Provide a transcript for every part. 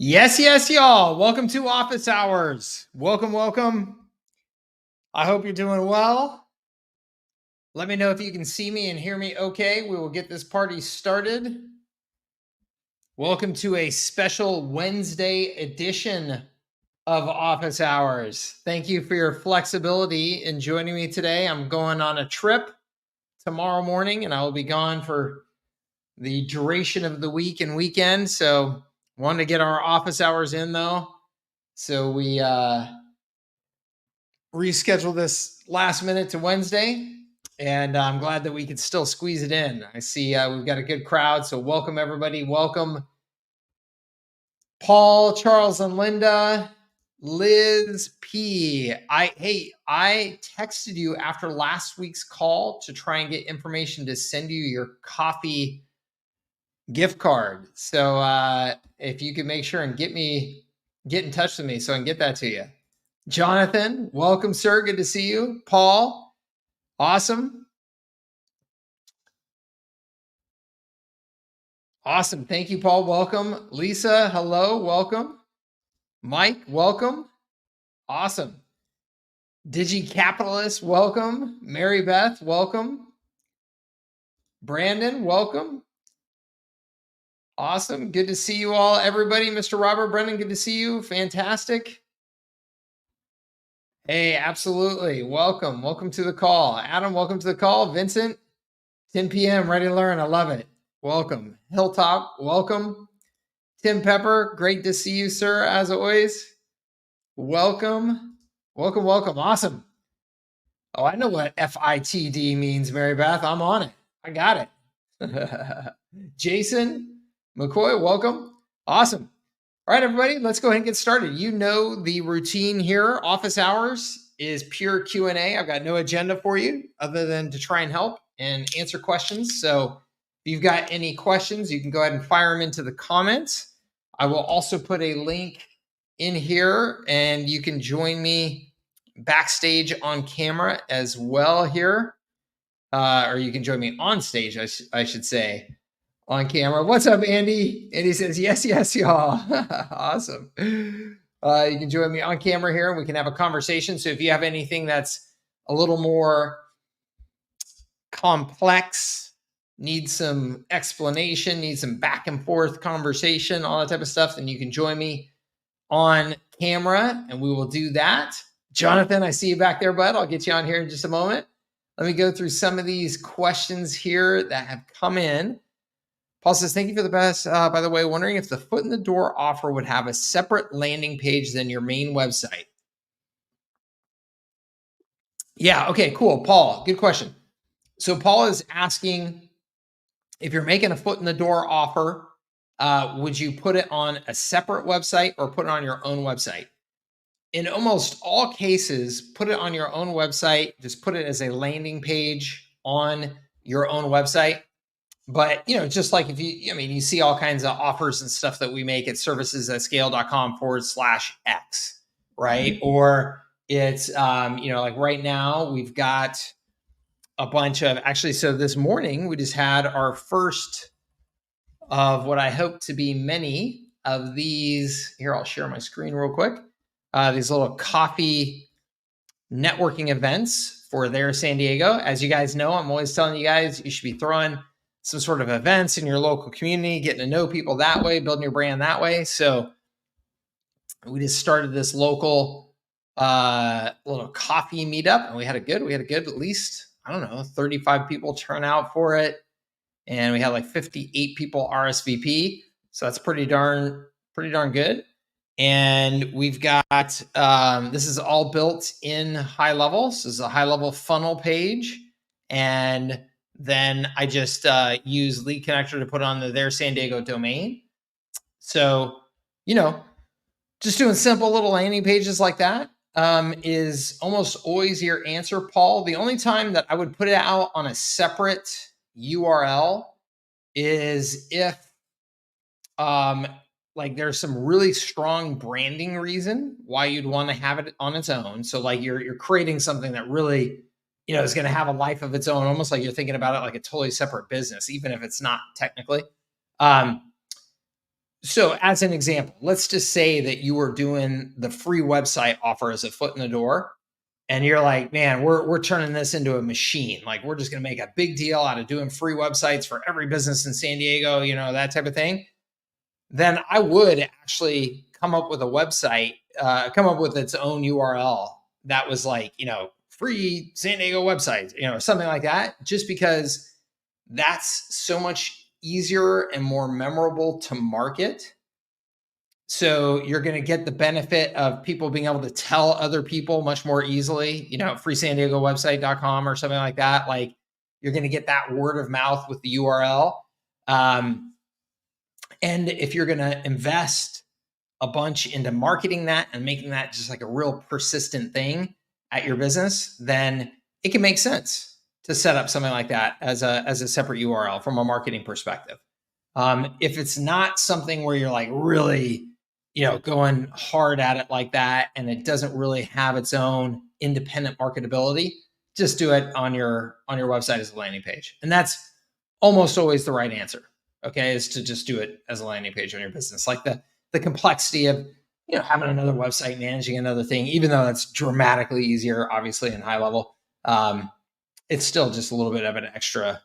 Yes, y'all. Welcome to Office Hours. Welcome. I hope you're doing well. Let me know if you can see me and hear me okay. We will get this party started. Welcome to a special Wednesday edition of Office Hours. Thank you for your flexibility in joining me today. I'm going on a trip tomorrow morning, and I will be gone for the duration of the week and weekend. So wanted to get our office hours in though. So we reschedule this last minute to Wednesday, and I'm glad that we could still squeeze it in. I see we've got a good crowd, so welcome everybody. Welcome Paul, Charles, and Linda. Liz P. I texted you after last week's call to try and get information to send you your coffee gift card. So if you could make sure and get in touch with me so I can get that to you. Jonathan, welcome, sir. Good to see you. Paul, awesome. Awesome. Thank you, Paul. Welcome. Lisa, hello. Welcome. Mike, welcome. Awesome. DigiCapitalist, welcome. Mary Beth, welcome. Brandon, welcome. Awesome. Good to see you all, everybody. Mr. Robert Brennan, good to see you. Fantastic. Hey, absolutely. Welcome to the call. Adam, welcome to the call. Vincent, 10 p.m., ready to learn. I love it. Welcome. Hilltop, welcome. Tim Pepper, great to see you, sir, as always. Welcome. Awesome. Oh, I know what FITD means, Mary Beth. I'm on it. I got it. Jason McCoy, welcome. Awesome. All right, everybody, let's go ahead and get started. You know the routine here. Office hours is pure Q&A. I've got no agenda for you other than to try and help and answer questions. So if you've got any questions, you can go ahead and fire them into the comments. I will also put a link in here, and you can join me backstage on camera as well here. Or you can join me on stage, I should say. On camera. What's up, Andy? Andy says, yes, y'all. Awesome. You can join me on camera here and we can have a conversation. So if you have anything that's a little more complex, needs some explanation, needs some back and forth conversation, all that type of stuff, then you can join me on camera and we will do that. Jonathan, I see you back there, bud. I'll get you on here in just a moment. Let me go through some of these questions here that have come in. Paul says, thank you for the best. By the way, wondering if the foot in the door offer would have a separate landing page than your main website. Yeah, okay, cool. Paul, good question. So Paul is asking, if you're making a foot in the door offer, would you put it on a separate website or put it on your own website? In almost all cases, put it on your own website. Just put it as a landing page on your own website. But, just like if you see all kinds of offers and stuff that we make at services@scale.com/X, right? Or it's, like right now we've got a bunch of, so this morning we just had our first of what I hope to be many of these. Here, I'll share my screen real quick. These little coffee networking events for there San Diego. As you guys know, I'm always telling you guys, you should be throwing some sort of events in your local community, getting to know people that way, building your brand that way. So we just started this local little coffee meetup, and we had a good at least, 35 people turn out for it. And we had like 58 people RSVP. So that's pretty darn good. And we've got, this is all built in HighLevel. So this is a HighLevel funnel page. And then I just use Lead Connector to put on their San Diego domain. So, just doing simple little landing pages like that is almost always your answer, Paul. The only time that I would put it out on a separate URL is if there's some really strong branding reason why you'd want to have it on its own. So like you're creating something that really, is going to have a life of its own, almost like you're thinking about it like a totally separate business, even if it's not technically. So as an example, let's just say that you were doing the free website offer as a foot in the door, and you're like, man, we're turning this into a machine. Like, we're just going to make a big deal out of doing free websites for every business in San Diego, that type of thing. Then I would actually come up with a website, come up with its own URL that was like, free San Diego website, something like that, just because that's so much easier and more memorable to market. So you're going to get the benefit of people being able to tell other people much more easily, freesandiegowebsite.com or something like that. Like, you're going to get that word of mouth with the URL. And if you're going to invest a bunch into marketing that and making that just like a real persistent thing at your business, then it can make sense to set up something like that as a separate URL from a marketing perspective. If it's not something where you're like really, going hard at it like that, and it doesn't really have its own independent marketability, just do it on your website as a landing page. And that's almost always the right answer. Okay, is to just do it as a landing page on your business. Like the complexity of having another website, managing another thing, even though that's dramatically easier, obviously in HighLevel, it's still just a little bit of an extra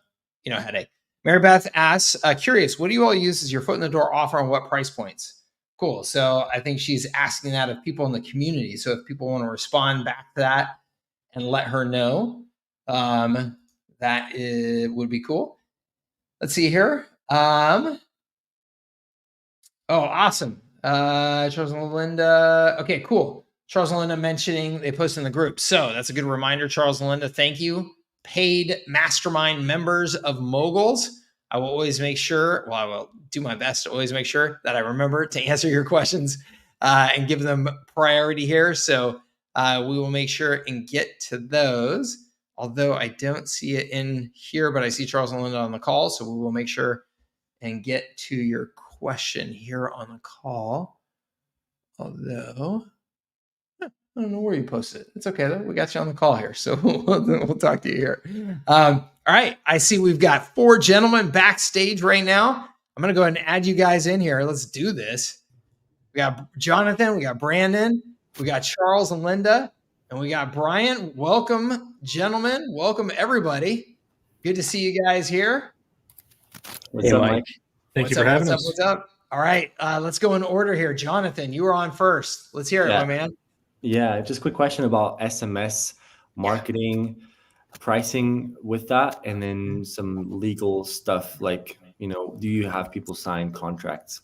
headache. Mary Beth asks, curious, what do you all use as your foot in the door offer and what price points? Cool. So I think she's asking that of people in the community. So if people want to respond back to that and let her know, that would be cool. Let's see here. Oh, awesome. Charles and Linda. Okay, cool. Charles and Linda mentioning they post in the group. So that's a good reminder, Charles and Linda. Thank you. Paid mastermind members of Moguls. I will always make sure, I will do my best to always make sure that I remember to answer your questions and give them priority here. So we will make sure and get to those. Although I don't see it in here, but I see Charles and Linda on the call. So we will make sure and get to your question here on the call. Although I don't know where you posted it. It's okay though. We got you on the call here, so we'll talk to you here. All right, I see we've got 4 gentlemen backstage right now. I'm gonna go ahead and add you guys in here. Let's do this. We got Jonathan, we got Brandon, we got Charles and Linda, and we got Brian. Welcome, gentlemen. Welcome everybody. Good to see you guys here. What's up, Mike? Thank you for having us. What's up? All right, let's go in order here. Jonathan, you were on first. Let's hear it, my man. Yeah, just a quick question about SMS marketing, pricing with that, and then some legal stuff like, do you have people sign contracts?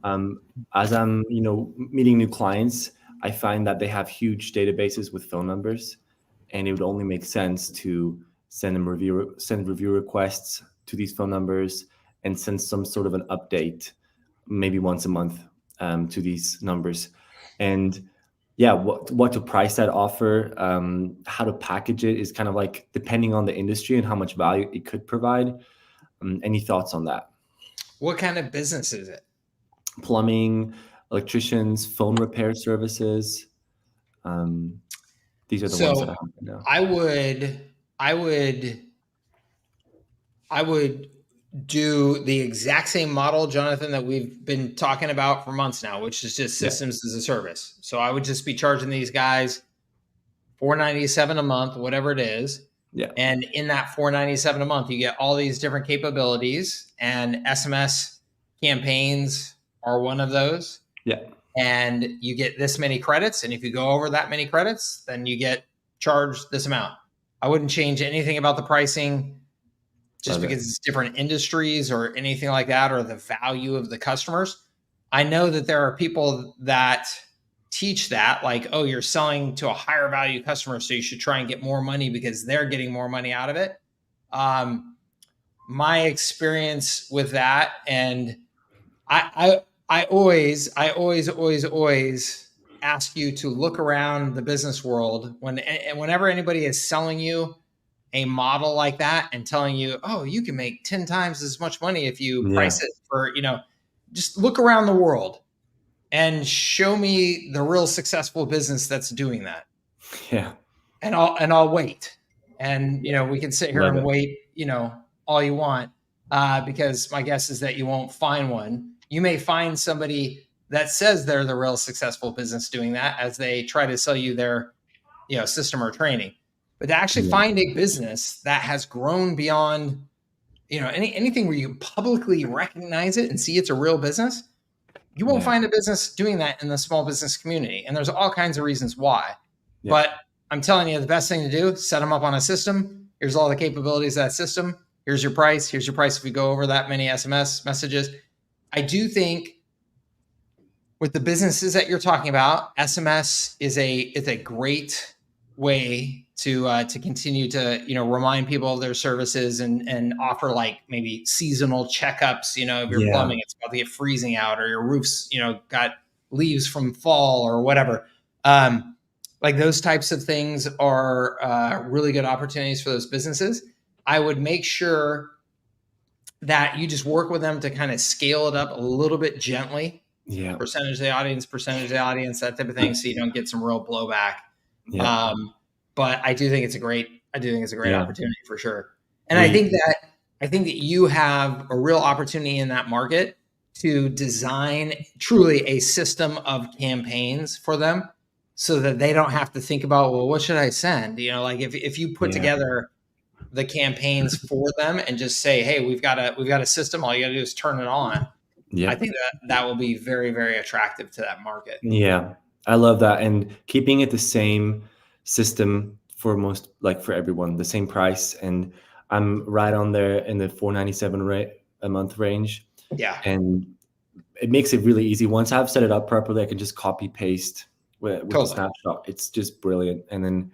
As I'm, meeting new clients, I find that they have huge databases with phone numbers, and it would only make sense to send review requests to these phone numbers and send some sort of an update, maybe once a month, to these numbers. And yeah, what to price that offer, how to package it is kind of like depending on the industry and how much value it could provide. Any thoughts on that? What kind of business is it? Plumbing, electricians, phone repair services. These are the ones that I have right now. I would do the exact same model, Jonathan, that we've been talking about for months now, which is just systems as a service. So I would just be charging these guys $497 a month, whatever it is. Yeah. And in that $497 a month, you get all these different capabilities, and SMS campaigns are one of those. Yeah. And you get this many credits. And if you go over that many credits, then you get charged this amount. I wouldn't change anything about the pricing just because it's different industries or anything like that, or the value of the customers. I know that there are people that teach that, like, oh, you're selling to a higher value customer, so you should try and get more money because they're getting more money out of it. My experience with that, and I always ask you to look around the business world whenever anybody is selling you a model like that and telling you, oh, you can make 10 times as much money if you price it for, just look around the world and show me the real successful business that's doing that. Yeah. And I'll wait. And, we can sit here wait, all you want, because my guess is that you won't find one. you may find somebody that says they're the real successful business doing that as they try to sell you their, system or training. But to actually Yeah. find a business that has grown beyond, anything where you publicly recognize it and see it's a real business, you won't Yeah. find a business doing that in the small business community. And there's all kinds of reasons why. Yeah. But I'm telling you, the best thing to do, set them up on a system. Here's all the capabilities of that system. Here's your price. Here's your price if we go over that many SMS messages. I do think with the businesses that you're talking about, SMS is a great way to continue to remind people of their services and offer like maybe seasonal checkups. If your plumbing, it's about to get freezing out, or your roof's got leaves from fall or whatever. Like those types of things are really good opportunities for those businesses. I would make sure that you just work with them to kind of scale it up a little bit gently. Yeah. Percentage of the audience, that type of thing, so you don't get some real blowback. Yeah. But I do think it's a great Yeah. opportunity for sure. And I think that you have a real opportunity in that market to design truly a system of campaigns for them, so that they don't have to think about, well, what should I send? Like if you put together the campaigns for them and just say, hey, we've got a system, all you got to do is turn it on. Yeah. I think that will be very, very attractive to that market. Yeah, I love that. And keeping it the same system for for everyone, the same price. And I'm right on there in the $497 a month range. Yeah. And it makes it really easy. Once I've set it up properly, I can just copy paste with the snapshot. It's just brilliant. And then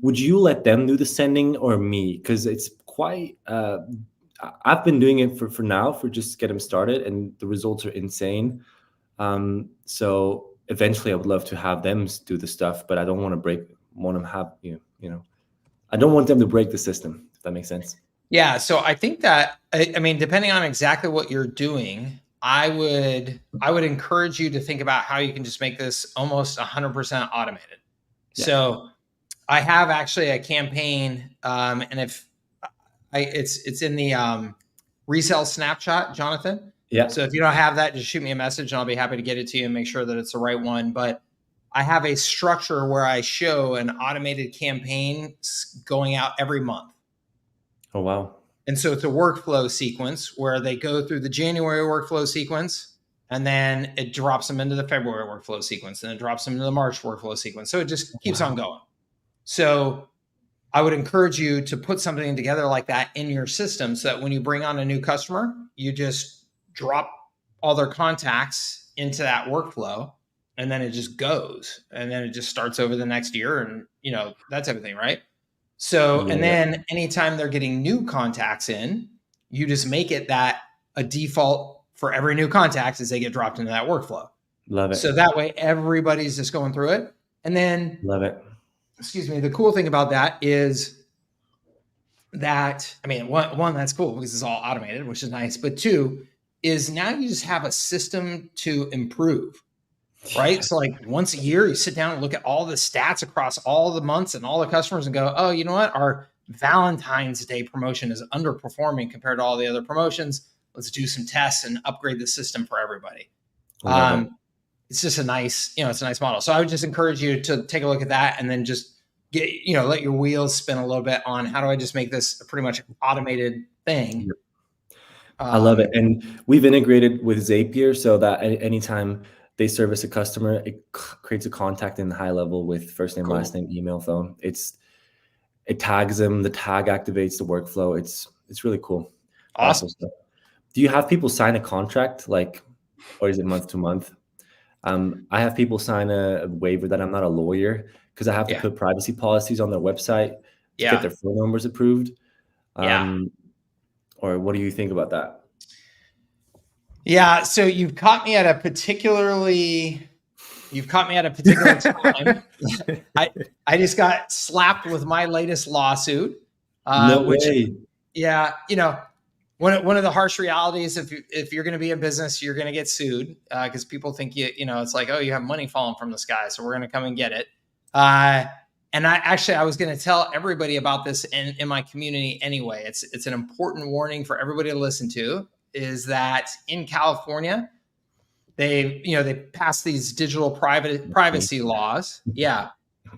would you let them do the sending or me? Because it's quite, I've been doing it for now, for just get them started, and the results are insane. So eventually I would love to have them do the stuff, but I don't want to I don't want them to break the system, if that makes sense. Yeah. So I think that, I mean, depending on exactly what you're doing, I would encourage you to think about how you can just make this almost 100% automated. Yeah. So I have actually a campaign, and it's in the resale snapshot, Jonathan. Yeah. So if you don't have that, just shoot me a message and I'll be happy to get it to you and make sure that it's the right one. But I have a structure where I show an automated campaign going out every month. Oh, wow. And so it's a workflow sequence where they go through the January workflow sequence, and then it drops them into the February workflow sequence, and it drops them into the March workflow sequence. So it just keeps on going. So I would encourage you to put something together like that in your system, so that when you bring on a new customer, you just drop all their contacts into that workflow, and then it just goes, and then it just starts over the next year, and that type of thing, right? So, and then anytime they're getting new contacts in, you just make it that a default for every new contact as they get dropped into that workflow. Love it. So that way everybody's just going through it. And then, love it. Excuse me. The cool thing about that is that, I mean, one, that's cool because it's all automated, which is nice. But two is now you just have a system to improve. Right. So like once a year, you sit down and look at all the stats across all the months and all the customers and go, oh, you know what? Our Valentine's Day promotion is underperforming compared to all the other promotions. Let's do some tests and upgrade the system for everybody. It's just a nice, it's a nice model. So I would just encourage you to take a look at that and then just get, let your wheels spin a little bit on how do I just make this a pretty much automated thing. I love it. And we've integrated with Zapier so that anytime they service a customer, it creates a contact in HighLevel with first name, last name, email, phone. It tags them. The tag activates the workflow. It's really cool. Awesome. Do you have people sign a contract, or is it month to month? I have people sign a waiver that I'm not a lawyer, because I have to put privacy policies on their website to get their phone numbers approved. Or what do you think about that? Yeah, so you've caught me at a particular time. I just got slapped with my latest lawsuit. No way. Yeah, one of the harsh realities, if you're going to be a business, you're going to get sued because people think it's like, oh, you have money falling from the sky, so we're going to come and get it. And I was going to tell everybody about this in my community anyway. It's an important warning for everybody to listen to. is that in California, they passed these digital privacy laws. Yeah.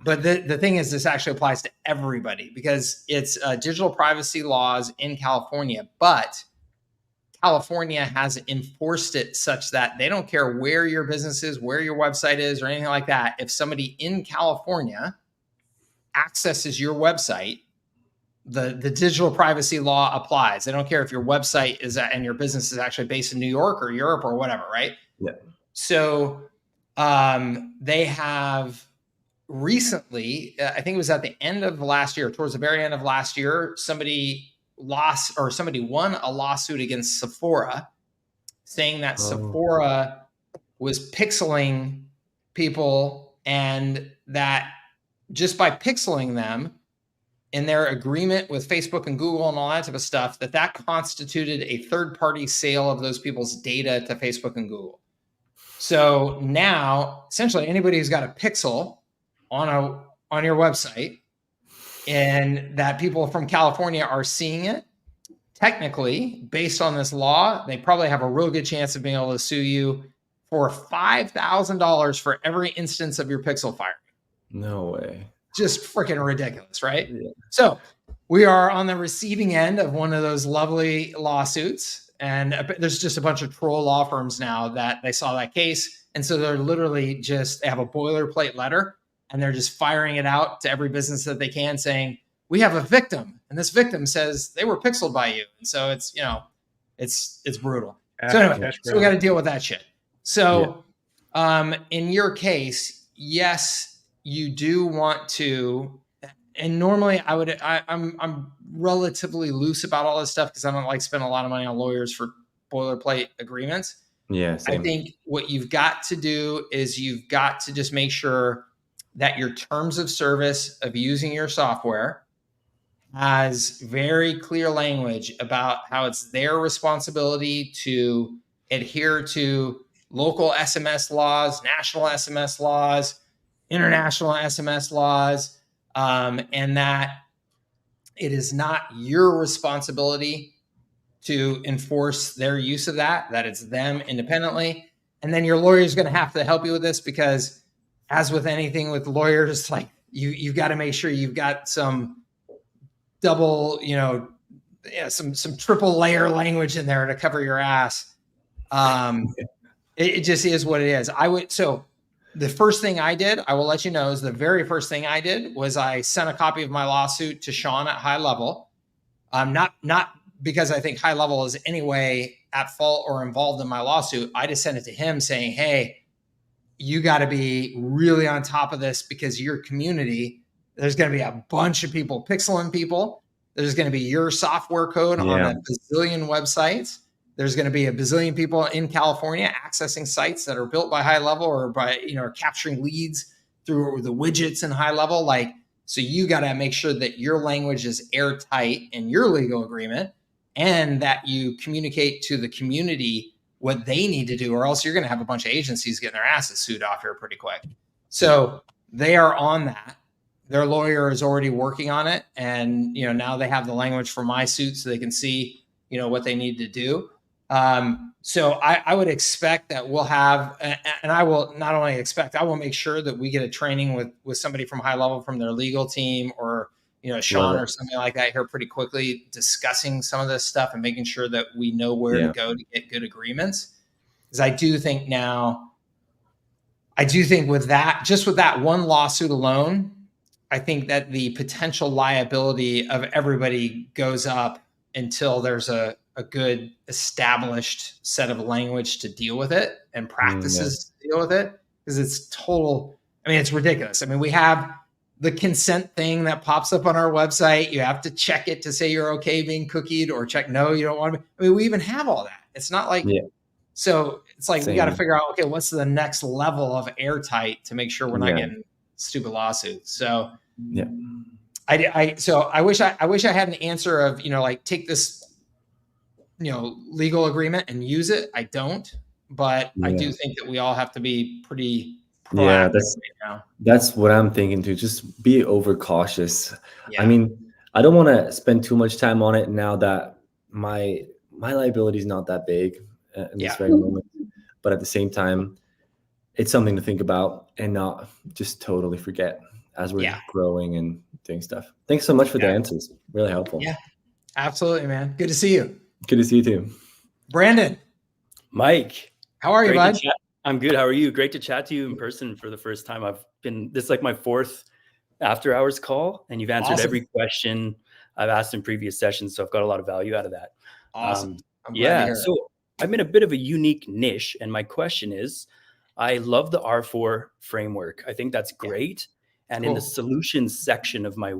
But the thing is, this actually applies to everybody because it's digital privacy laws in California, but California has enforced it such that they don't care where your business is, where your website is, or anything like that. If somebody in California accesses your website, the digital privacy law applies. They don't care if your website is and your business is actually based in New York or Europe or whatever, right? Yeah. So they have recently, I think it was at the end of last year, towards the very end of last year, somebody won a lawsuit against Sephora saying that Sephora was pixeling people, and that just by pixeling them in their agreement with Facebook and Google and all that type of stuff, that constituted a third-party sale of those people's data to Facebook and Google. So now, essentially, anybody who's got a pixel on your website and that people from California are seeing it, technically, based on this law, they probably have a real good chance of being able to sue you for $5,000 for every instance of your pixel firing. No way. Just freaking ridiculous, right? Yeah. So we are on the receiving end of one of those lovely lawsuits. And there's just a bunch of troll law firms now that they saw that case. And so they're literally they have a boilerplate letter and they're just firing it out to every business that they can saying, we have a victim. And this victim says they were pixeled by you. And so it's, it's brutal. So anyway, so we got to deal with that shit. So in your case, yes, you do want to, and normally I'm relatively loose about all this stuff because I don't like spending a lot of money on lawyers for boilerplate agreements. Yeah, same. I think what you've got to do is you've got to just make sure that your terms of service of using your software has very clear language about how it's their responsibility to adhere to local SMS laws, national SMS laws, international SMS laws, and that it is not your responsibility to enforce their use of that it's them independently. And then your lawyer is going to have to help you with this because, as with anything with lawyers, like you've got to make sure you've got some double, some triple layer language in there to cover your ass. It just is what it is. So the first thing I did, I will let you know, is the very first thing I did was I sent a copy of my lawsuit to Sean at HighLevel. Not because I think HighLevel is any way at fault or involved in my lawsuit. I just sent it to him saying, hey, you got to be really on top of this because your community, there's going to be a bunch of people pixeling people. There's going to be your software code on a bazillion websites. There's going to be a bazillion people in California accessing sites that are built by HighLevel or by, capturing leads through the widgets in HighLevel. So you got to make sure that your language is airtight in your legal agreement and that you communicate to the community what they need to do, or else you're going to have a bunch of agencies getting their asses sued off here pretty quick. So they are on that. Their lawyer is already working on it. And, now they have the language for my suit so they can see, what they need to do. So I would expect that we'll have, and I will not only expect, I will make sure that we get a training with somebody from HighLevel from their legal team or, Sean or something like that here pretty quickly, discussing some of this stuff and making sure that we know where to go to get good agreements. Because I do think with that, just with that one lawsuit alone, I think that the potential liability of everybody goes up until there's a good established set of language to deal with it and practices to deal with it. Because it's ridiculous. We have the consent thing that pops up on our website. You have to check it to say you're okay being cookied or check no, you don't want to. We even have all that. It's not like, so it's like we got to figure out, okay, what's the next level of airtight to make sure we're not getting stupid lawsuits. So I wish I had an answer of, take this, legal agreement and use it. I don't, but I do think that we all have to be pretty proactive that's what I'm thinking too. Just be overcautious. I don't want to spend too much time on it now that my my liability is not that big in this very moment, but at the same time, it's something to think about and not just totally forget as we're growing and doing stuff. Thanks so much for the answers. Really helpful. Yeah, absolutely, man. Good to see you. Good to see you too. Brandon. Mike. How are you, bud? I'm good. How are you? Great to chat to you in person for the first time. This is like my 4th after hours call, and you've answered every question I've asked in previous sessions. So I've got a lot of value out of that. Awesome. I'm glad to hear it. So I'm in a bit of a unique niche. And my question is, I love the R4 framework. I think that's great. And in the solutions section of my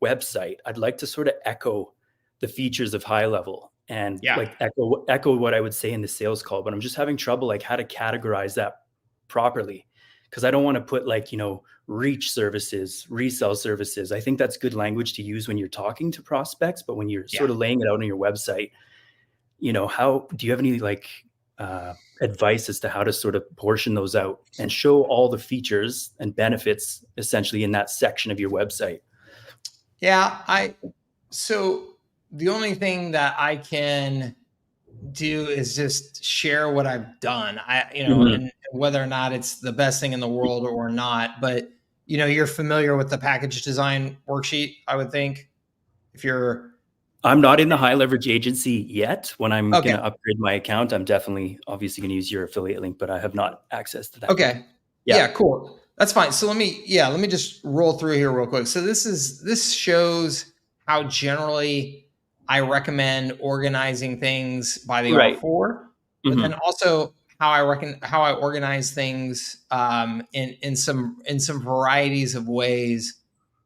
website, I'd like to sort of echo the features of HighLevel and like echo what I would say in the sales call, but I'm just having trouble like how to categorize that properly. Cause I don't want to put like, reach services, resell services. I think that's good language to use when you're talking to prospects, but when you're sort of laying it out on your website, how do you have any like advice as to how to sort of portion those out and show all the features and benefits essentially in that section of your website? So the only thing that I can do is just share what I've done. And whether or not it's the best thing in the world or not, but you're familiar with the package design worksheet, I would think. I'm not in the high leverage agency yet. When I'm going to upgrade my account, I'm definitely obviously going to use your affiliate link, but I have not access to that. Okay. Yeah, cool. That's fine. So let me just roll through here real quick. So this shows how generally I recommend organizing things by the R4, but then also how I organize things in some varieties of ways.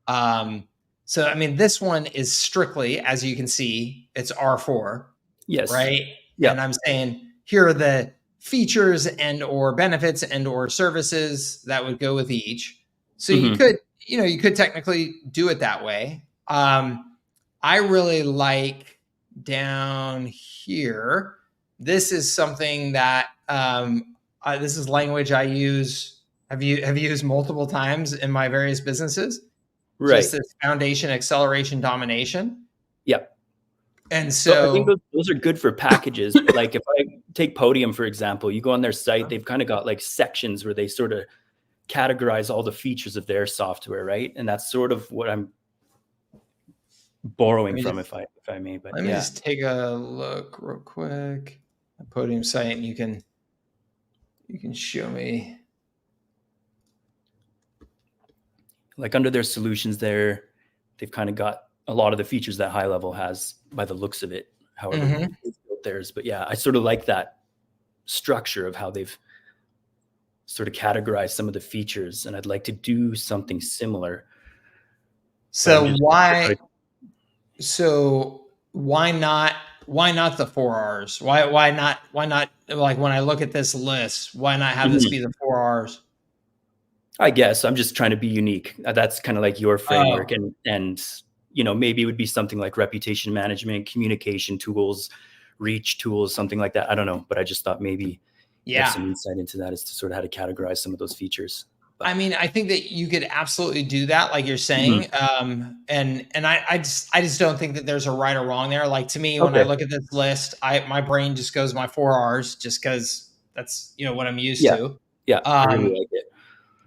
So I mean, this one is strictly, as you can see, it's R4. Yes. Right. Yeah. And I'm saying here are the features and or benefits and or services that would go with each. So you could technically do it that way. I really like down here. This is something that this is language I have used multiple times in my various businesses. Right. Just this foundation, acceleration, domination. Yep. And so I think those are good for packages. Like if I take Podium, for example, you go on their site, they've kind of got like sections where they sort of categorize all the features of their software, right? And that's sort of what I'm borrowing from, if I may. But let me just take a look real quick at Podium site, and you can show me. Like under their solutions there, they've kind of got a lot of the features that HighLevel has by the looks of it, however they've built theirs. But yeah, I sort of like that structure of how they've sort of categorized some of the features, and I'd like to do something similar. So why not the 4 R's? Why not like when I look at this list, why not have this be the 4 R's? I guess I'm just trying to be unique. That's kind of like your framework, and maybe it would be something like reputation management, communication tools, reach tools, something like that. I don't know, but I just thought maybe have some insight into that as to sort of how to categorize some of those features. But I mean, I think that you could absolutely do that, like you're saying. And I just don't think that there's a right or wrong there. Like to me, when I look at this list, my brain just goes my 4 R's just because that's what I'm used to. Yeah, I really like it.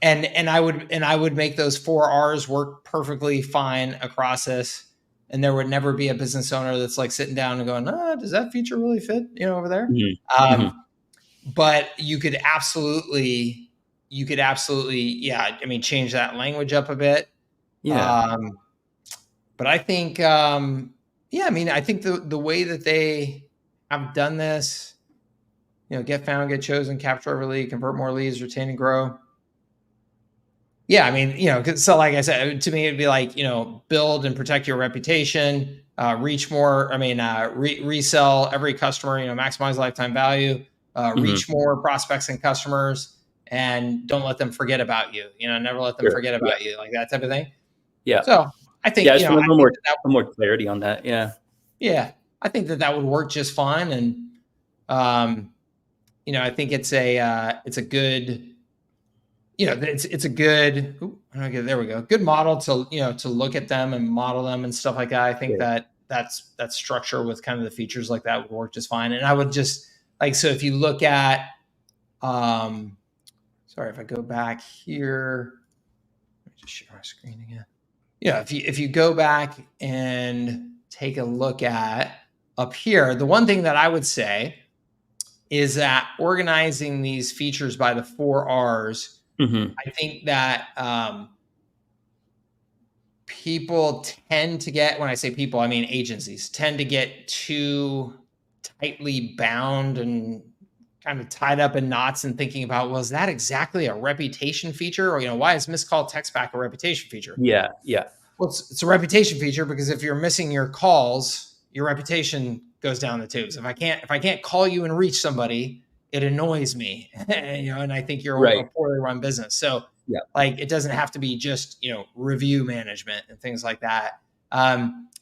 And I would make those 4 R's work perfectly fine across this. And there would never be a business owner that's like sitting down and going, does that feature really fit, over there? But you could absolutely, change that language up a bit. Yeah. But I think, I think the way that they have done this, get found, get chosen, capture every lead, convert more leads, retain and grow. Yeah, I mean, so like I said, to me, it'd be like, build and protect your reputation, reach more. Resell every customer, maximize lifetime value, reach more prospects and customers, and don't let them forget about you. Never let them forget about you, like that type of thing. Yeah. So I think, just a little more clarity on that. Yeah. Yeah, I think that would work just fine, and I think it's a good. It's a good. There we go. Good model to to look at them and model them and stuff like that. I think that that structure with kind of the features like that would work just fine. And I would just like, so if you look at, sorry, if I go back here, let me just share my screen again. Yeah, if you go back and take a look at up here, the one thing that I would say is that organizing these features by the 4 R's, I think that people tend to get, when I say people, I mean agencies, tend to get too tightly bound and kind of tied up in knots and thinking about, well, is that exactly a reputation feature? Or, why is miscalled text back a reputation feature? Yeah. Well, it's a reputation feature because if you're missing your calls, your reputation goes down the tubes. If I can't call you and reach somebody, it annoys me, and I think you're a poorly run business. So like, it doesn't have to be just, review management and things like that.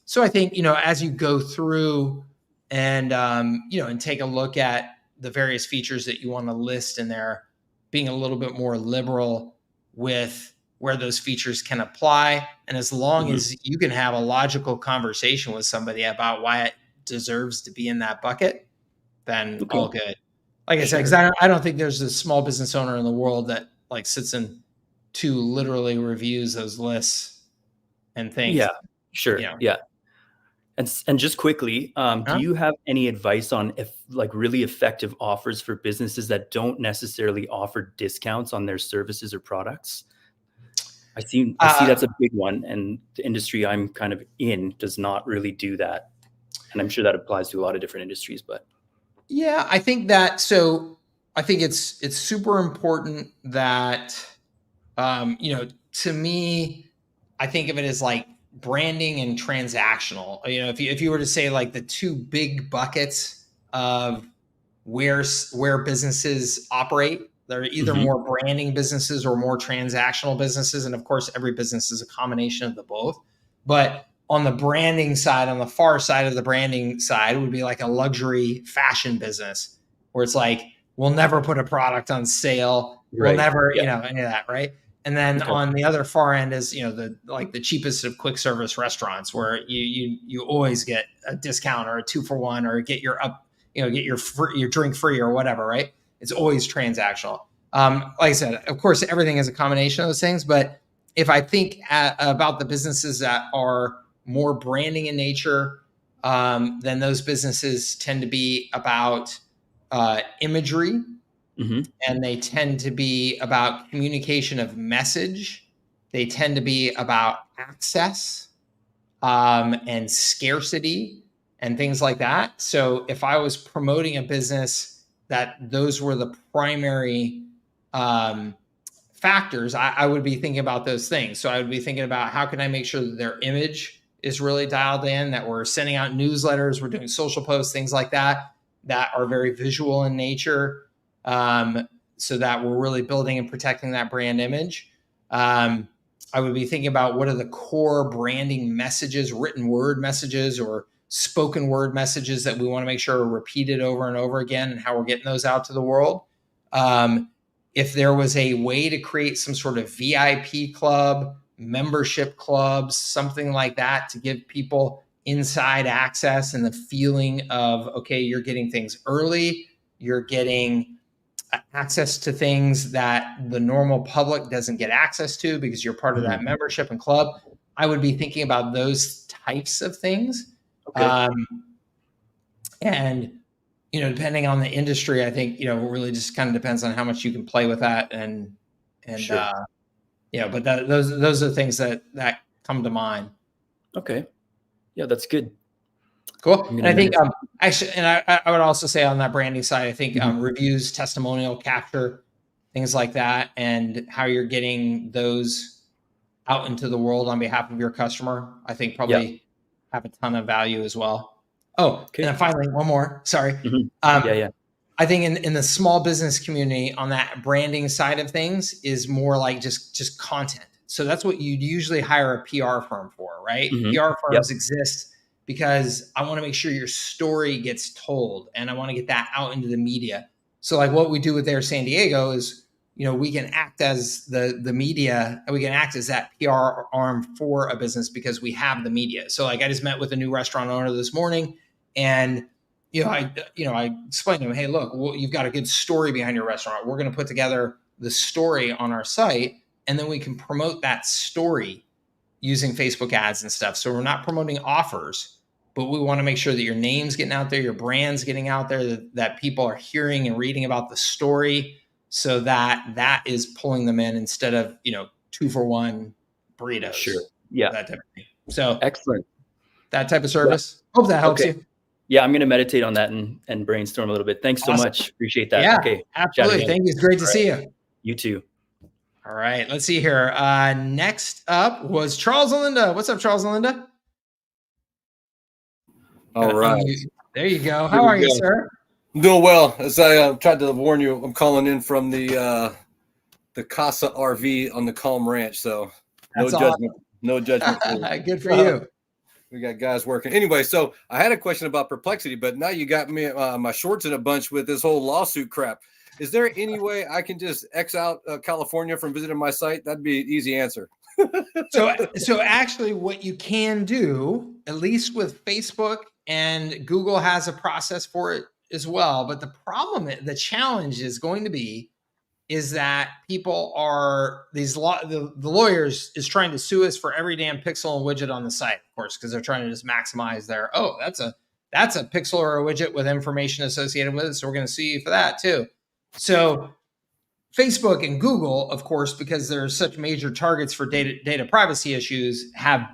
So I think, as you go through and, and take a look at the various features that you want to list in there, being a little bit more liberal with where those features can apply. And as long as you can have a logical conversation with somebody about why it deserves to be in that bucket, then all good. Like I said, because I don't think there's a small business owner in the world that like sits in to literally reviews those lists and things. Yeah, sure. Yeah. And just quickly, do you have any advice on really effective offers for businesses that don't necessarily offer discounts on their services or products? I see that's a big one, and the industry I'm kind of in does not really do that. And I'm sure that applies to a lot of different industries, but yeah, I think that, so I think it's super important that, to me, I think of it as like branding and transactional. If you were to say like the 2 big buckets of where businesses operate, they're either more branding businesses or more transactional businesses. And of course, every business is a combination of the both. But on the branding side, on the far side of the branding side, would be like a luxury fashion business where it's like, we'll never put a product on sale. We'll never, any of that. Right. And then on the other far end is, the cheapest of quick service restaurants where you always get a discount or a 2-for-1 or get your drink free or whatever. Right. It's always transactional. Like I said, of course, everything is a combination of those things. But if I think about the businesses that are more branding in nature, then those businesses tend to be about imagery, and they tend to be about communication of message. They tend to be about access and scarcity and things like that. So if I was promoting a business that those were the primary factors, I would be thinking about those things. So I would be thinking about how can I make sure that their image is really dialed in, that we're sending out newsletters, we're doing social posts, things like that are very visual in nature, so that we're really building and protecting that brand image. I would be thinking about what are the core branding messages, written word messages or spoken word messages that we want to make sure are repeated over and over again, and how we're getting those out to the world. If there was a way to create some sort of VIP club, membership clubs, something like that to give people inside access and the feeling of, okay, you're getting things early, you're getting access to things that the normal public doesn't get access to because you're part of that membership and club. I would be thinking about those types of things. And, depending on the industry, I think, it really just kind of depends on how much you can play with that. And but those are the things that come to mind. Okay. Yeah, that's good. Cool. And I think actually, and I would also say on that branding side, I think reviews, testimonial capture, things like that, and how you're getting those out into the world on behalf of your customer, I think probably have a ton of value as well. Oh, and then finally, one more. Sorry. I think in the small business community, on that branding side of things, is more like just content. So that's what you'd usually hire a PR firm for, right? PR firms exist because I want to make sure your story gets told, and I want to get that out into the media. So like what we do with Air San Diego is, we can act as the media, we can act as that PR arm for a business because we have the media. So like I just met with a new restaurant owner this morning, and I explained to him, hey, look, well, you've got a good story behind your restaurant. We're going to put together the story on our site, and then we can promote that story using Facebook ads and stuff. So we're not promoting offers, but we want to make sure that your name's getting out there, your brand's getting out there, that people are hearing and reading about the story, so that is pulling them in instead of 2-for-1 burritos. Sure. Yeah. That type of thing. So excellent. That type of service. Yeah. Hope that helps you. Yeah, I'm going to meditate on that and brainstorm a little bit. Thanks so much. Appreciate that. Yeah, okay. Absolutely. Thank you. It's great to see you. You too. All right. Let's see here. Next up was Charles and Linda. What's up, Charles and Linda? All right. There you go. How are you, sir? I'm doing well. As I tried to warn you, I'm calling in from the Casa RV on the Calm Ranch. So That's judgment. Awesome. No judgment. Good for you. We got guys working. Anyway, so I had a question about Perplexity, but now you got me my shorts in a bunch with this whole lawsuit crap. Is there any way I can just X out California from visiting my site? That'd be an easy answer. So actually what you can do, at least with Facebook, and Google has a process for it as well. But the challenge is going to be is that people are the lawyers is trying to sue us for every damn pixel and widget on the site, of course, because they're trying to just maximize their, that's a pixel or a widget with information associated with it. So we're going to sue you for that too. So Facebook and Google, of course, because they're such major targets for data privacy issues, have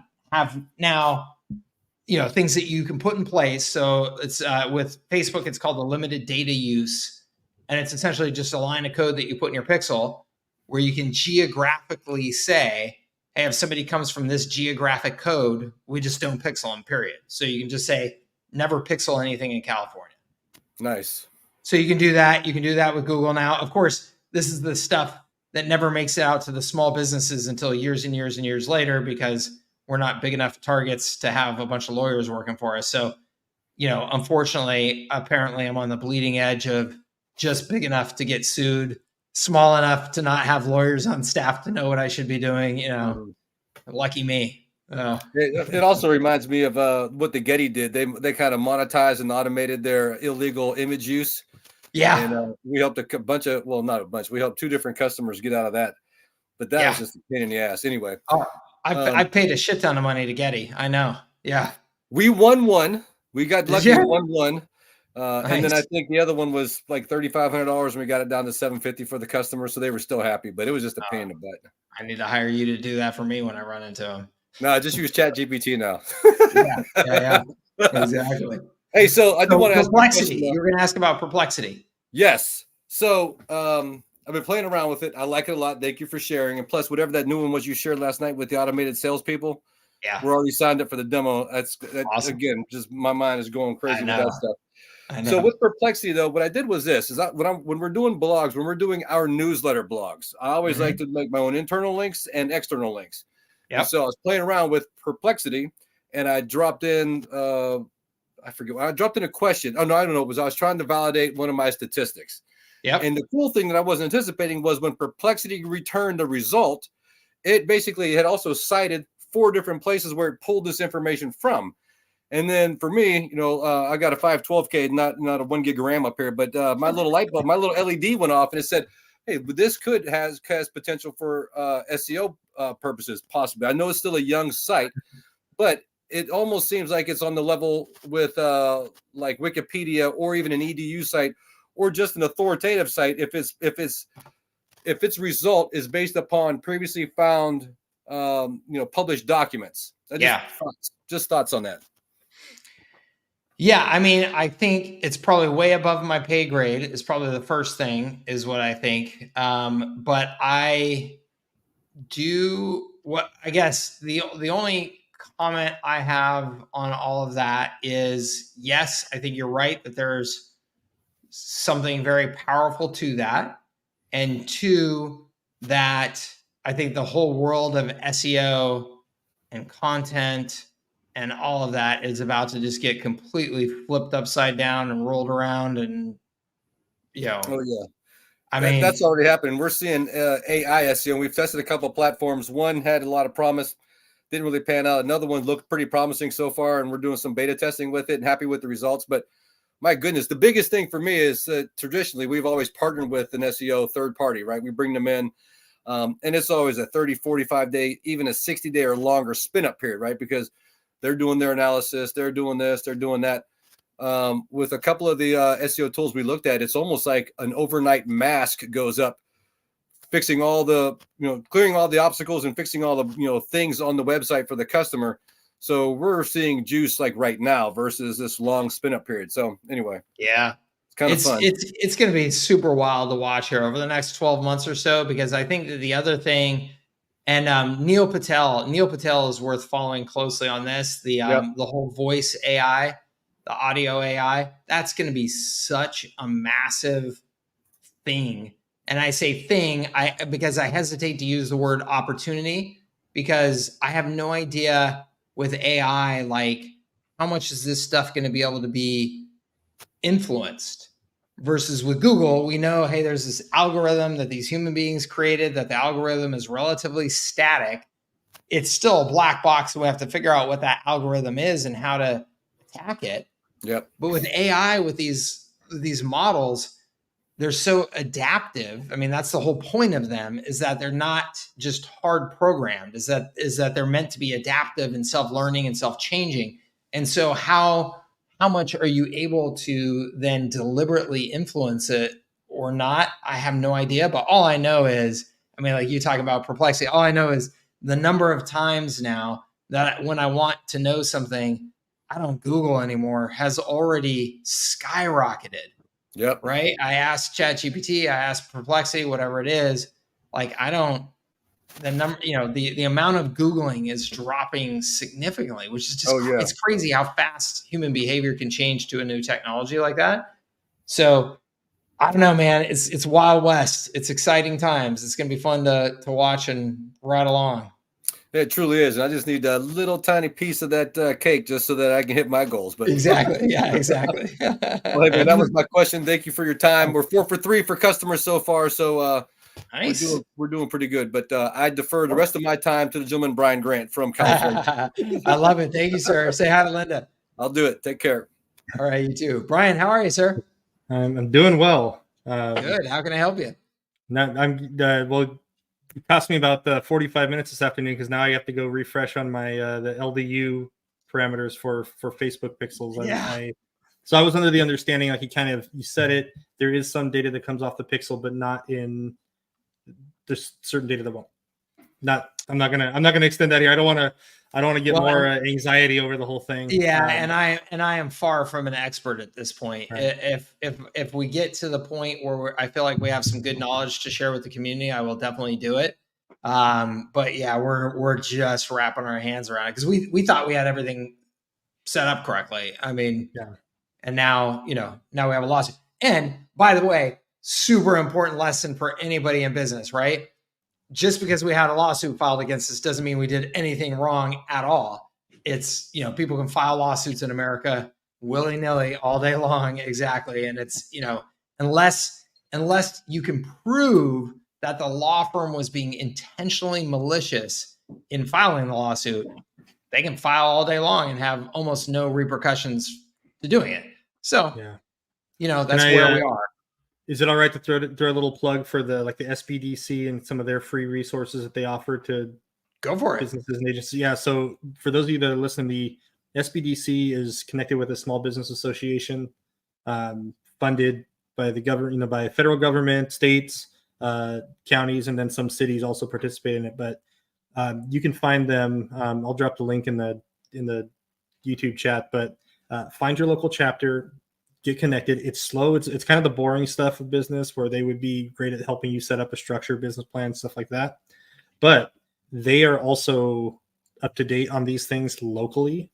now, things that you can put in place. So it's with Facebook, it's called the limited data use. And it's essentially just a line of code that you put in your pixel where you can geographically say, hey, if somebody comes from this geographic code, we just don't pixel them, period. So you can just say, never pixel anything in California. Nice. So you can do that. You can do that with Google now. Of course, this is the stuff that never makes it out to the small businesses until years and years and years later, because we're not big enough targets to have a bunch of lawyers working for us. So, unfortunately, apparently I'm on the bleeding edge of just big enough to get sued, small enough to not have lawyers on staff to know what I should be doing. Lucky me. It also reminds me of what the Getty did. They kind of monetized and automated their illegal image use. Yeah. And we helped not a bunch. We helped 2 different customers get out of that. But that was just a pain in the ass. Anyway. I paid a shit ton of money to Getty. I know. Yeah. We won one. We got lucky. We won one. Nice. And then I think the other one was like $3,500, and we got it down to $750 for the customer. So they were still happy, but it was just a pain in the butt. I need to hire you to do that for me when I run into them. No, I just use ChatGPT now. Yeah. Exactly. Hey, so I do want to ask Perplexity. You were going to ask about Perplexity. Yes. So I've been playing around with it. I like it a lot. Thank you for sharing. And plus, whatever that new one was you shared last night with the automated salespeople, we're already signed up for the demo. That's awesome. Again, just my mind is going crazy with that stuff. So with Perplexity, though, what I did was this: when we're doing blogs, when we're doing our newsletter blogs, I always like to make my own internal links and external links. Yeah. So I was playing around with Perplexity, and I dropped in. I forget. I dropped in a question. Oh no, I don't know. I was trying to validate one of my statistics. Yeah. And the cool thing that I wasn't anticipating was when Perplexity returned the result, it basically had also cited 4 different places where it pulled this information from. And then for me, I got a 512K, not a 1 gig of RAM up here, but my little light bulb, my little LED went off, and it said, "Hey, this has potential for SEO purposes, possibly." I know it's still a young site, but it almost seems like it's on the level with like Wikipedia or even an EDU site or just an authoritative site if its result is based upon previously found published documents. Just thoughts on that. Yeah, I mean, I think it's probably way above my pay grade. Is probably the first thing, is what I think. But I guess the only comment I have on all of that is, yes, I think you're right that there's something very powerful to that. And 2, that I think the whole world of SEO and content and all of that is about to just get completely flipped upside down and rolled around, and Oh yeah. I mean, that's already happened. We're seeing AI SEO. We've tested a couple of platforms. One had a lot of promise, didn't really pan out. Another one looked pretty promising so far, and we're doing some beta testing with it and happy with the results. But my goodness, the biggest thing for me is traditionally we've always partnered with an SEO third party, right? We bring them in, and it's always a 30, 45 day, even a 60 day or longer spin up period, right? Because they're doing their analysis, they're doing this, they're doing that. With a couple of the SEO tools we looked at, it's almost like an overnight mask goes up, fixing all the, clearing all the obstacles and fixing all the, things on the website for the customer. So we're seeing juice like right now versus this long spin up period. So anyway, yeah, it's kind of fun. It's going to be super wild to watch here over the next 12 months or so, because I think that the other thing, and Neil Patel is worth following closely on this. The whole voice AI, the audio AI, that's going to be such a massive thing. And I say thing because I hesitate to use the word opportunity, because I have no idea with AI, like how much is this stuff going to be able to be influenced versus with Google. We know, hey, there's this algorithm that these human beings created, that the algorithm is relatively static. It's still a black box, and we have to figure out what that algorithm is and how to attack it. Yep. But with AI, with these models, they're so adaptive. I mean, that's the whole point of them, is that they're not just hard programmed, is that they're meant to be adaptive and self-learning and self-changing. And so how much are you able to then deliberately influence it or not? I have no idea. But all I know is, I mean, like you talk about Perplexity, all I know is the number of times now that when I want to know something, I don't Google anymore, has already skyrocketed. Yep. Right. I asked ChatGPT, I asked Perplexity, whatever it is. Like, the number, the amount of Googling is dropping significantly, which is just, it's crazy how fast human behavior can change to a new technology like that. So I don't know, man, it's Wild West. It's exciting times. It's going to be fun to watch and ride along. It truly is. And I just need a little tiny piece of that cake just so that I can hit my goals. But exactly. Yeah, exactly. Well, hey, man, that was my question. Thank you for your time. We're 4 for 3 for customers so far. So nice. We're doing pretty good. But I defer the rest of my time to the gentleman, Brian Grant from California. I love it. Thank you, sir. Say hi to Linda. I'll do it. Take care. All right, you too. Brian, how are you, sir? I'm doing well. Good. How can I help you? Well, it cost me about 45 minutes this afternoon, because now I have to go refresh on my the LDU parameters for Facebook pixels. Yeah. So I was under the understanding, like you said it, there is some data that comes off the pixel, but not in there's certain data that won't. I'm not gonna extend that here. I don't want to get more anxiety over the whole thing. Yeah, and I am far from an expert at this point. Right. If we get to the point where I feel like we have some good knowledge to share with the community, I will definitely do it. But yeah, we're just wrapping our hands around it, because we thought we had everything set up correctly. I mean, yeah. And now we have a lawsuit. And by the way, super important lesson for anybody in business, right? Just because we had a lawsuit filed against us doesn't mean we did anything wrong at all. It's, people can file lawsuits in America willy-nilly all day long. Exactly. And it's, unless you can prove that the law firm was being intentionally malicious in filing the lawsuit, they can file all day long and have almost no repercussions to doing it. So, that's where we are. Is it all right to throw a little plug for the SBDC and some of their free resources that they offer to go for businesses and agencies? Yeah. So for those of you that are listening, the SBDC is connected with a small business association, funded by the government, by federal government, states, counties, and then some cities also participate in it. But you can find them. I'll drop the link in the YouTube chat. But find your local chapter. Get connected. It's slow. It's kind of the boring stuff of business, where they would be great at helping you set up a structured business plan, stuff like that. But they are also up to date on these things locally,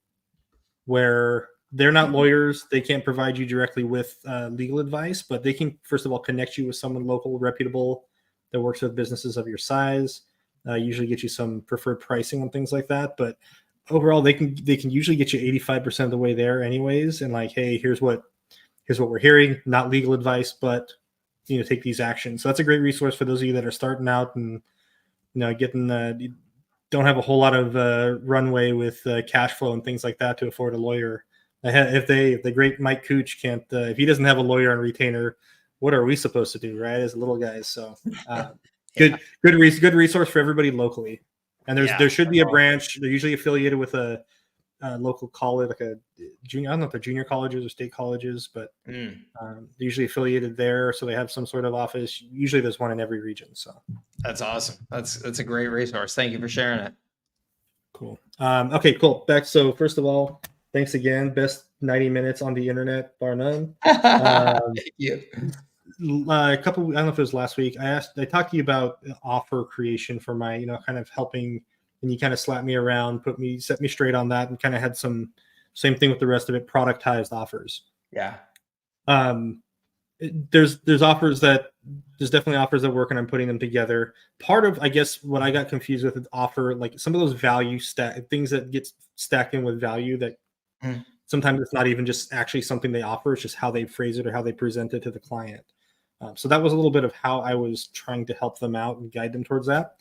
where they're not lawyers. They can't provide you directly with legal advice, but they can, first of all, connect you with someone local, reputable, that works with businesses of your size, usually get you some preferred pricing on things like that. But overall, they can usually get you 85% of the way there anyways. And hey, here's what we're hearing, not legal advice, but take these actions. So that's a great resource for those of you that are starting out and getting don't have a whole lot of runway with cash flow and things like that to afford a lawyer. If the great Mike Cooch can't, if he doesn't have a lawyer on retainer, what are we supposed to do, right? As little guys. So good resource for everybody locally. And there should be a branch. They're usually affiliated with a local college, like a junior. I don't know if they're junior colleges or state colleges, but they're usually affiliated there. So they have some sort of office. Usually there's one in every region. So that's awesome. That's a great resource. Thank you for sharing it. Cool. Okay, cool. Beck, so first of all, thanks again. Best 90 minutes on the internet, bar none. Thank you. I don't know if it was last week. I talked to you about offer creation for my, kind of helping, and you kind of slapped me around, set me straight on that, and kind of had same thing with the rest of it, productized offers. Yeah. There's definitely offers that work, and I'm putting them together. Part of, I guess, what I got confused with is offer, like some of those value things that get stacked in with value that sometimes it's not even just actually something they offer. It's just how they phrase it or how they present it to the client. So that was a little bit of how I was trying to help them out and guide them towards that.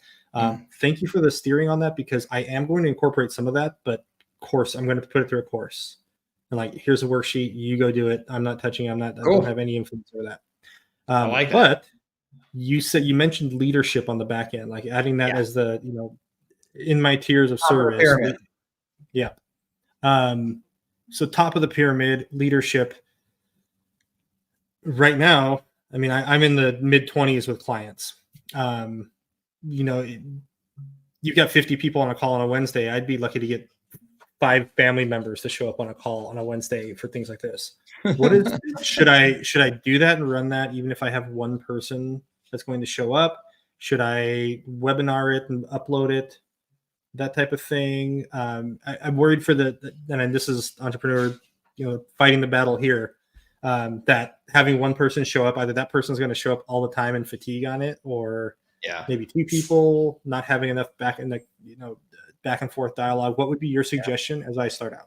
Thank you for the steering on that, because I am going to incorporate some of that, but course, I'm going to put it through a course. And like, here's a worksheet, you go do it. I'm not touching. I don't have any influence over that. I like that. But you mentioned leadership on the back end, like adding that as the, in my tiers of service. Yeah. So top of the pyramid, leadership. Right now, I mean, I'm in the mid-20s with clients. You've got 50 people on a call on a Wednesday. I'd be lucky to get 5 family members to show up on a call on a Wednesday for things like this. Should I do that and run that even if I have one person that's going to show up? Should I webinar it and upload it? That type of thing. I'm worried and this is entrepreneur, fighting the battle here, that having one person show up, either that person's going to show up all the time and fatigue on it, or maybe 2 people not having enough back and forth dialogue. What would be your suggestion as I start out?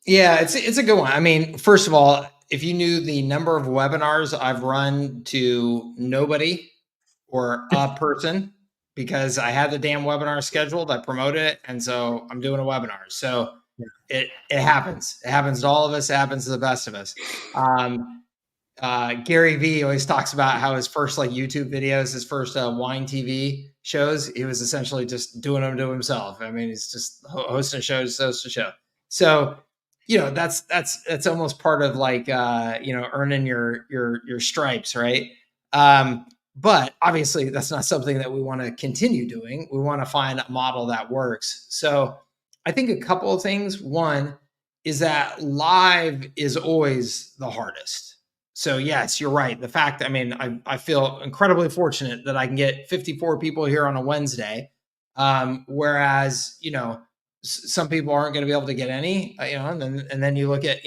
Yeah, it's a good one. I mean, first of all, if you knew the number of webinars I've run to nobody or a person, because I had the damn webinar scheduled, I promoted it, and so I'm doing a webinar. So it happens. It happens to all of us. It happens to the best of us. Gary Vee always talks about how his first YouTube videos, his first wine TV shows, he was essentially just doing them to himself. I mean, he's just hosting a show, So, that's almost part of earning your stripes, right? But obviously that's not something that we want to continue doing. We want to find a model that works. So I think a couple of things. One is that live is always the hardest. So yes, you're right. The fact, I feel incredibly fortunate that I can get 54 people here on a Wednesday. Whereas, some people aren't going to be able to get any, and then you look at,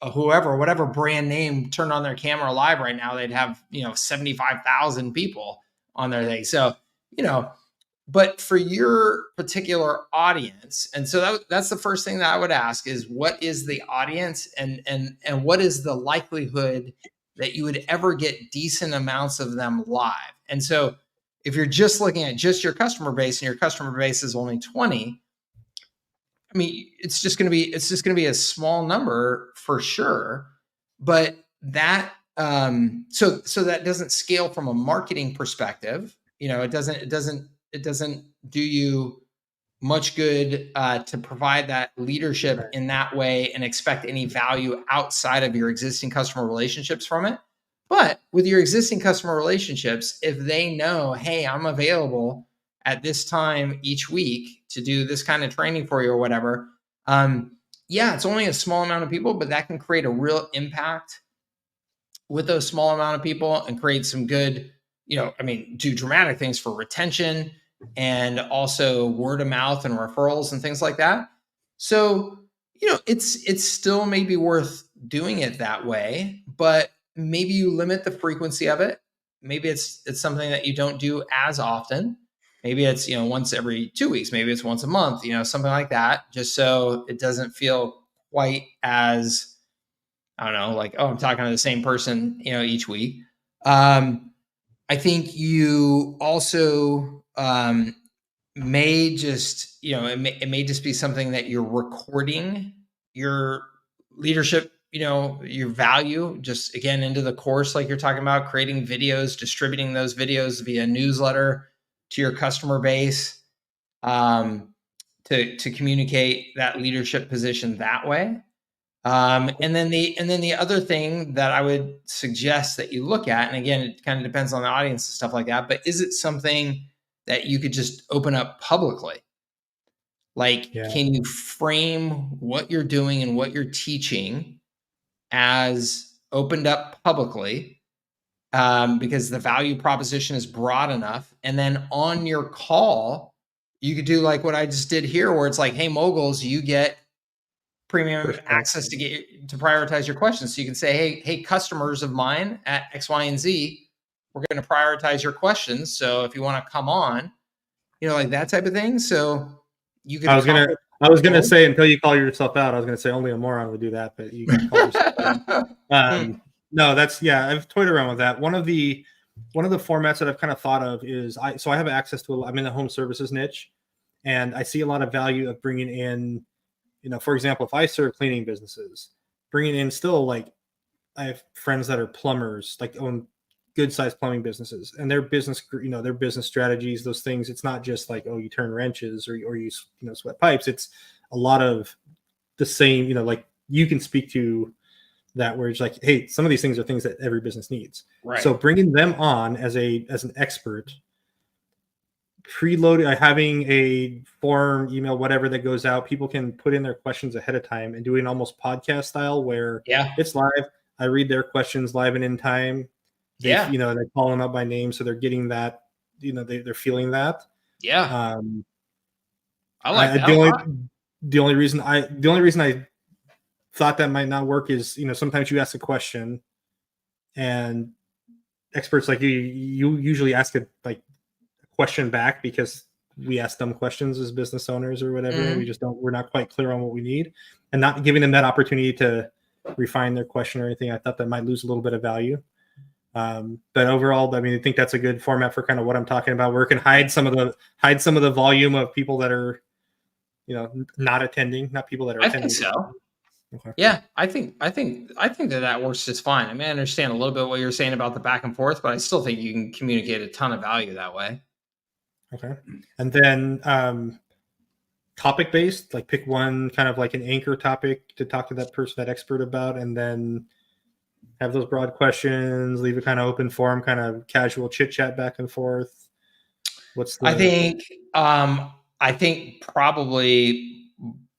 whatever brand name turned on their camera live right now, they'd have, 75,000 people on their thing. So, but for your particular audience, and so that's the first thing that I would ask is, what is the audience and what is the likelihood that you would ever get decent amounts of them live? And so if you're just looking at just your customer base and your customer base is only 20, it's just going to be a small number for sure, but that, so that doesn't scale from a marketing perspective. It doesn't do you much good to provide that leadership in that way and expect any value outside of your existing customer relationships from it. But with your existing customer relationships, if they know, hey, I'm available at this time each week to do this kind of training for you or whatever, it's only a small amount of people, but that can create a real impact with those small amount of people and create some good, do dramatic things for retention and also word of mouth and referrals and things like that. So, it's still maybe worth doing it that way, but maybe you limit the frequency of it. Maybe it's something that you don't do as often. Maybe it's, once every 2 weeks, maybe it's once a month, something like that, just so it doesn't feel quite as, I don't know, like, oh, I'm talking to the same person, each week. I think you also may just, it may just be something that you're recording your leadership, your value, just again into the course, like you're talking about, creating videos, distributing those videos via newsletter to your customer base, to communicate that leadership position that way. And then the other thing that I would suggest that you look at, and again, it kind of depends on the audience and stuff like that, but is it something that you could just open up publicly? Like, can you frame what you're doing and what you're teaching as opened up publicly? Because the value proposition is broad enough. And then on your call, you could do like what I just did here, where it's like, hey, moguls, you get premium access to prioritize your questions. So you can say, hey, customers of mine at X, Y, and Z, we're going to prioritize your questions. So if you want to come on, like that type of thing. So you could. I was gonna say, until you call yourself out, I was gonna say only a moron would do that, but you can call yourself out. No, I've toyed around with that. One of the formats that I've kind of thought of is I have access to I'm in the home services niche, and I see a lot of value of bringing in, for example, if I serve cleaning businesses, bringing in still, like, I have friends that are plumbers, like own good sized plumbing businesses, and their business, their business strategies, those things. It's not just like, oh, you turn wrenches or you sweat pipes. It's a lot of the same, like you can speak to that, where it's like, hey, some of these things are things that every business needs. Right. So bringing them on as an expert, preloaded, having a form, email, whatever that goes out, people can put in their questions ahead of time and doing almost podcast style, where it's live. I read their questions live and in time. They call them up by name, so they're getting that, they're feeling that. Yeah. I like that. The only reason I thought that might not work is, sometimes you ask a question and experts like you usually ask a question back, because we ask dumb questions as business owners or whatever. Mm-hmm. We're not quite clear on what we need, and not giving them that opportunity to refine their question or anything. I thought that might lose a little bit of value. But overall, I think that's a good format for kind of what I'm talking about, where it can hide some of the volume of people that are, not attending, not people that are attending. I think so. Okay. Yeah, I think that works just fine. I mean, I understand a little bit what you're saying about the back and forth, but I still think you can communicate a ton of value that way. Okay. And then topic based, like pick one kind of like an anchor topic to talk to that person, that expert about, and then have those broad questions, leave it kind of open forum, kind of casual chit chat back and forth. I think probably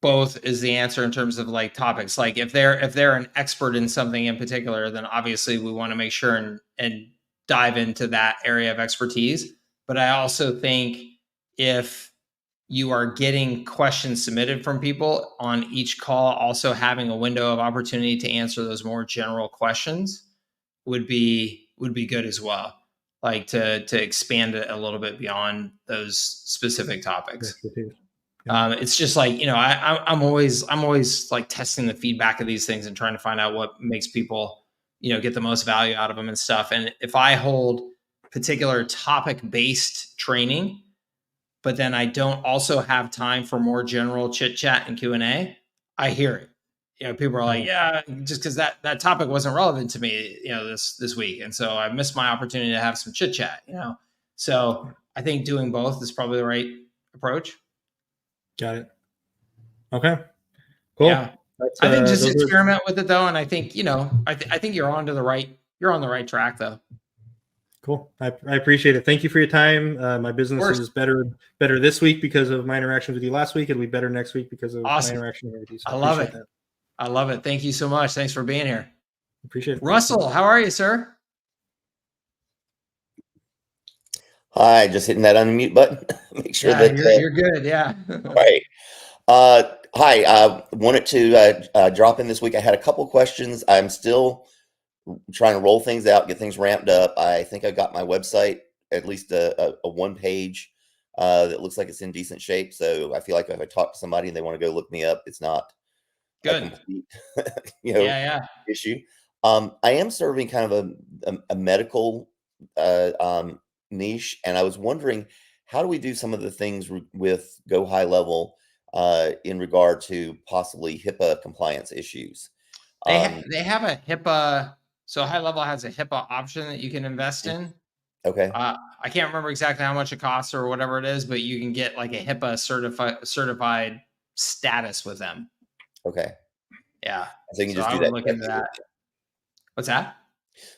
both is the answer in terms of like topics. Like if they're an expert in something in particular, then obviously we want to make sure and dive into that area of expertise. But I also think if you are getting questions submitted from people on each call, also having a window of opportunity to answer those more general questions would be good as well. Like to expand it a little bit beyond those specific topics. It's just like, I'm always like testing the feedback of these things and trying to find out what makes people, get the most value out of them and stuff. And if I hold particular topic-based training, but then I don't also have time for more general chit chat and Q&A, I hear it. People are like, yeah, just because that topic wasn't relevant to me, this week. And so I missed my opportunity to have some chit chat, So I think doing both is probably the right approach. Got it. Okay. Cool. Yeah. I think just experiment with it though. And I think, I think you're on the right track though. Cool. I appreciate it. Thank you for your time. My business is better this week because of my interactions with you last week. It'll be better next week because of my interaction with you. So I love it. I love it. Thank you so much. Thanks for being here. Appreciate it. Russell, how are you, sir? Hi, just hitting that unmute button. Make sure that you're good. Yeah. Right. Hi. I wanted to drop in this week. I had a couple questions. I'm still trying to roll things out, get things ramped up. I think I got my website, at least a one page that looks like it's in decent shape. So I feel like if I talk to somebody and they want to go look me up, it's not good. A complete, issue. I am serving kind of a medical niche, and I was wondering, how do we do some of the things with Go High Level in regard to possibly HIPAA compliance issues? They have a HIPAA. So HighLevel has a HIPAA option that you can invest in. Okay. I can't remember exactly how much it costs or whatever it is, but you can get like a HIPAA certified status with them. Okay. Yeah. So you can So just I do would that look into that. What's that?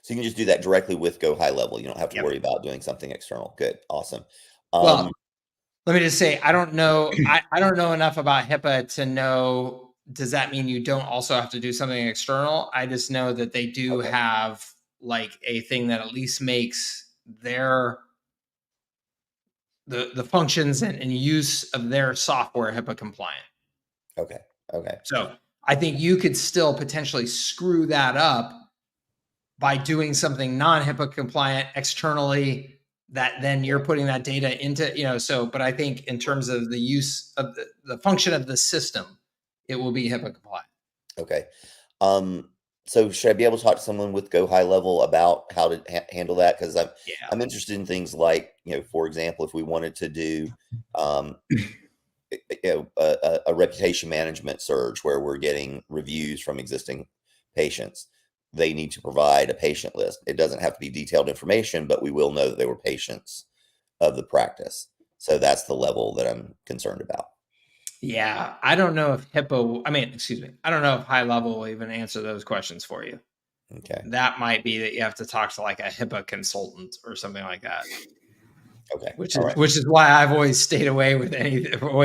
So you can just do that directly with Go High Level. You don't have to Yep. worry about doing something external. Good. Awesome. Well, let me just say, I don't know. I don't know enough about HIPAA to know, does that mean you don't also have to do something external? I just know that they do Okay. have like a thing that at least makes their the functions and use of their software HIPAA compliant. Okay. Okay. So I think you could still potentially screw that up by doing something non-HIPAA compliant externally, that then you're putting that data into, so, but I think in terms of the use of the function of the system, it will be HIPAA compliant. Okay. So should I be able to talk to someone with Go High Level about how to handle that? Because I'm interested in things like, for example, if we wanted to do a reputation management surge where we're getting reviews from existing patients, they need to provide a patient list. It doesn't have to be detailed information, but we will know that they were patients of the practice. So that's the level that I'm concerned about. Yeah, I don't know if HIPAA, I don't know if HighLevel will even answer those questions for you. Okay. That might be that you have to talk to like a HIPAA consultant or something like that. Okay. Which is why I've always stayed away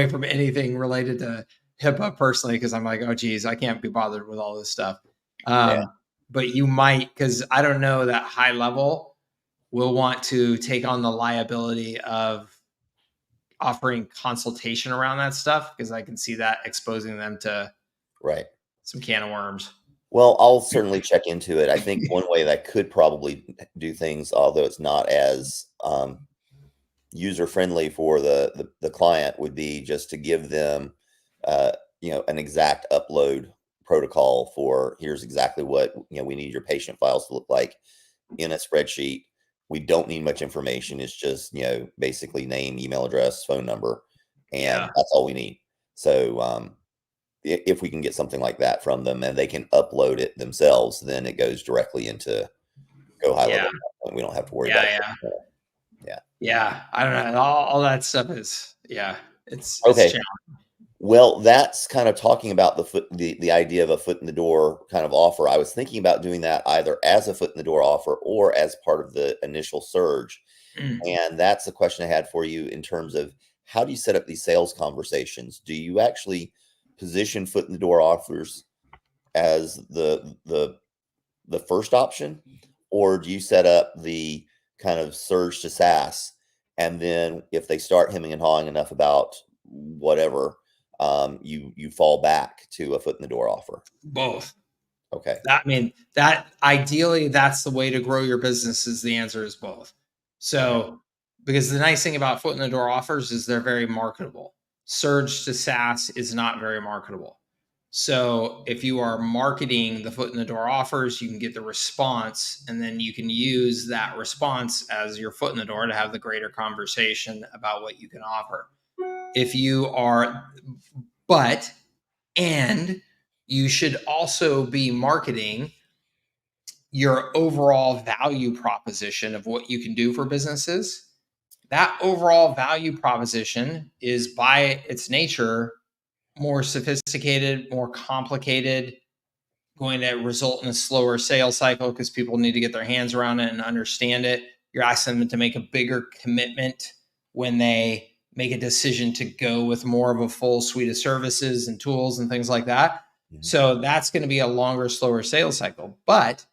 from anything related to HIPAA personally, because I'm like, oh geez, I can't be bothered with all this stuff. But you might, because I don't know that HighLevel will want to take on the liability of offering consultation around that stuff, because I can see that exposing them to some can of worms. Well, I'll certainly check into it. I think one way that could probably do things, although it's not as user friendly for the client, would be just to give them an exact upload protocol for, here's exactly what we need your patient files to look like in a spreadsheet. We don't need much information. It's just basically name, email address, phone number, and that's all we need. So if we can get something like that from them and they can upload it themselves, then it goes directly into Go High Level. We don't have to worry about it. Yeah. I don't know. All that stuff is, it's okay. challenging. Well, that's kind of talking about the idea of a foot in the door kind of offer. I was thinking about doing that either as a foot in the door offer or as part of the initial surge. And that's the question I had for you in terms of, how do you set up these sales conversations? Do you actually position foot in the door offers as the first option, or do you set up the kind of surge to SaaS, and then if they start hemming and hawing enough about whatever, you fall back to a foot in the door offer? Both. Okay. That ideally, that's the way to grow your business. Is the answer is both. So, because the nice thing about foot in the door offers is they're very marketable. Surge to SaaS is not very marketable. So if you are marketing the foot in the door offers, you can get the response, and then you can use that response as your foot in the door to have the greater conversation about what you can offer. If you are, and you should also be marketing your overall value proposition of what you can do for businesses. That overall value proposition is by its nature more sophisticated, more complicated, going to result in a slower sales cycle because people need to get their hands around it and understand it. You're asking them to make a bigger commitment when they make a decision to go with more of a full suite of services and tools and things like that. So that's going to be a longer, slower sales cycle. But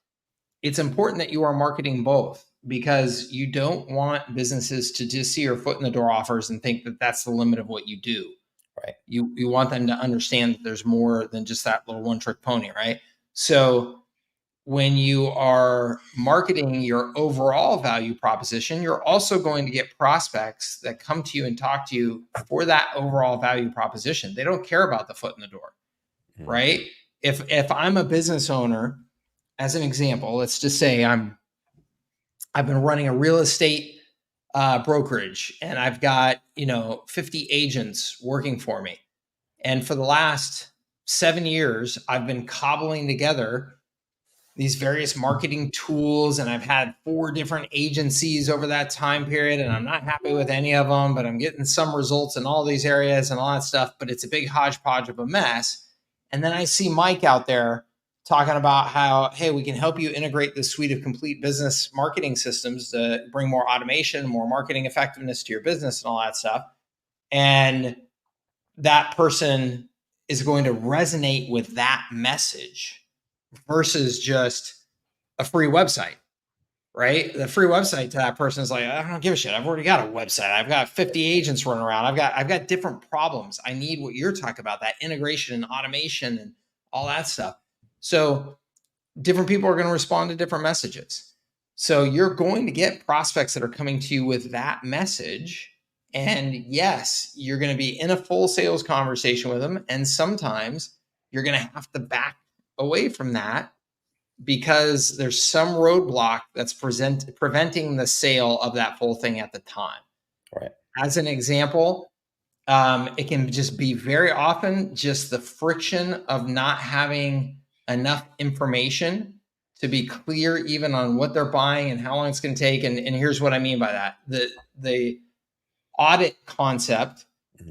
it's important that you are marketing both, because you don't want businesses to just see your foot in the door offers and think that that's the limit of what you do. Right. You want them to understand that there's more than just that little one trick pony, right? So when you are marketing your overall value proposition, you're also going to get prospects that come to you and talk to you for that overall value proposition. They don't care about the foot in the door, right? If I'm a business owner as an example, let's just say I've been running a real estate brokerage, and I've got 50 agents working for me, and for the last 7 years, I've been cobbling together these various marketing tools, and I've had 4 different agencies over that time period, and I'm not happy with any of them, but I'm getting some results in all these areas and all that stuff, but it's a big hodgepodge of a mess. And then I see Mike out there talking about how, hey, we can help you integrate this suite of complete business marketing systems to bring more automation, more marketing effectiveness to your business and all that stuff. And that person is going to resonate with that message versus just a free website, right? The free website to that person is like, I don't give a shit. I've already got a website. I've got 50 agents running around. I've got different problems. I need what you're talking about, that integration and automation and all that stuff. So different people are going to respond to different messages. So you're going to get prospects that are coming to you with that message. And yes, you're going to be in a full sales conversation with them. And sometimes you're going to have to back away from that because there's some roadblock that's preventing the sale of that full thing at the time. Right. As an example, it can just be very often just the friction of not having enough information to be clear even on what they're buying and how long it's going to take. And here's what I mean by that. The audit concept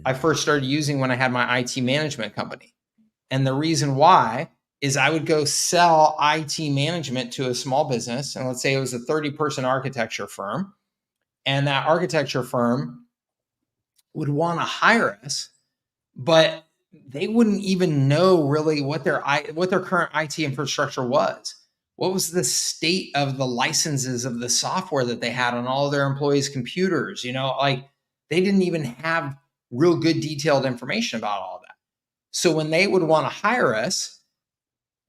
I first started using when I had my IT management company. And the reason why is I would go sell IT management to a small business. And let's say it was a 30-person architecture firm. And that architecture firm would want to hire us, but they wouldn't even know really what their current IT infrastructure was. What was the state of the licenses of the software that they had on all of their employees' computers? Like they didn't even have real good detailed information about all of that. So when they would want to hire us,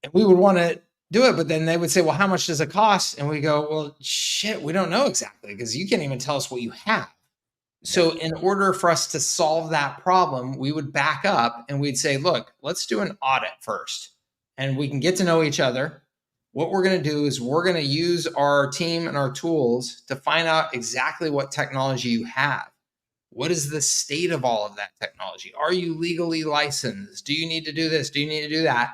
and we would want to do it, but then they would say, well, how much does it cost? And we go, well, shit, we don't know exactly because you can't even tell us what you have. So in order for us to solve that problem, we would back up and we'd say, look, let's do an audit first and we can get to know each other. What we're going to do is we're going to use our team and our tools to find out exactly what technology you have. What is the state of all of that technology? Are you legally licensed? Do you need to do this? Do you need to do that?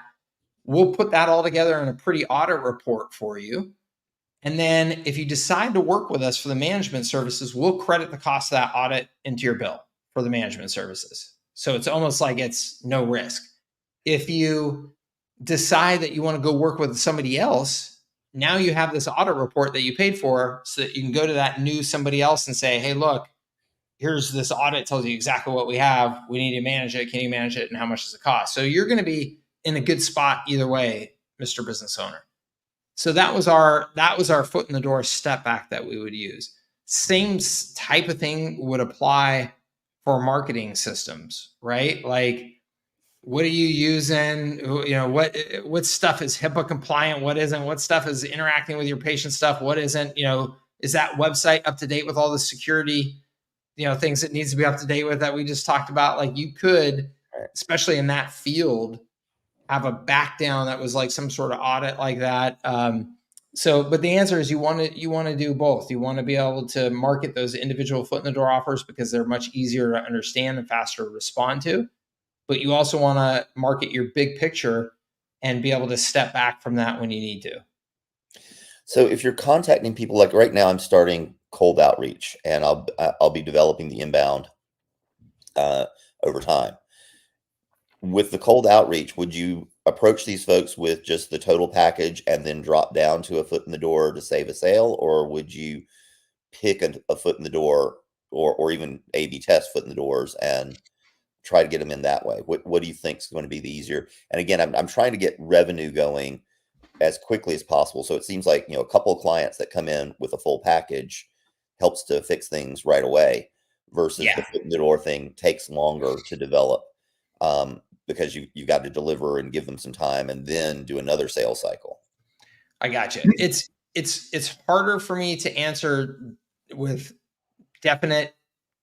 We'll put that all together in a pretty audit report for you. And then if you decide to work with us for the management services, we'll credit the cost of that audit into your bill for the management services. So it's almost like it's no risk. If you decide that you want to go work with somebody else, now you have this audit report that you paid for so that you can go to that new somebody else and say, hey, look, here's this audit, tells you exactly what we have. We need to manage it. Can you manage it? And how much does it cost? So you're going to be in a good spot either way, Mr. Business Owner. So that was our foot in the door step back that we would use. Same type of thing would apply for marketing systems, right? Like, what are you using? What stuff is HIPAA compliant? What isn't? What stuff is interacting with your patient stuff? What isn't? Is that website up to date with all the security, things that needs to be up to date with that we just talked about? Like you could, especially in that field, have a back down that was like some sort of audit like that. But the answer is you want to do both. You want to be able to market those individual foot in the door offers because they're much easier to understand and faster to respond to. But you also want to market your big picture and be able to step back from that when you need to. So if you're contacting people, like right now, I'm starting cold outreach, and I'll be developing the inbound over time. With the cold outreach, would you approach these folks with just the total package and then drop down to a foot in the door to save a sale? Or would you pick a foot in the door or even A/B test foot in the doors and try to get them in that way? What do you think is going to be the easier? And again, I'm trying to get revenue going as quickly as possible. So it seems like, a couple of clients that come in with a full package helps to fix things right away versus the foot in the door thing takes longer to develop. Because you've got to deliver and give them some time and then do another sales cycle. I got you. It's harder for me to answer with definite,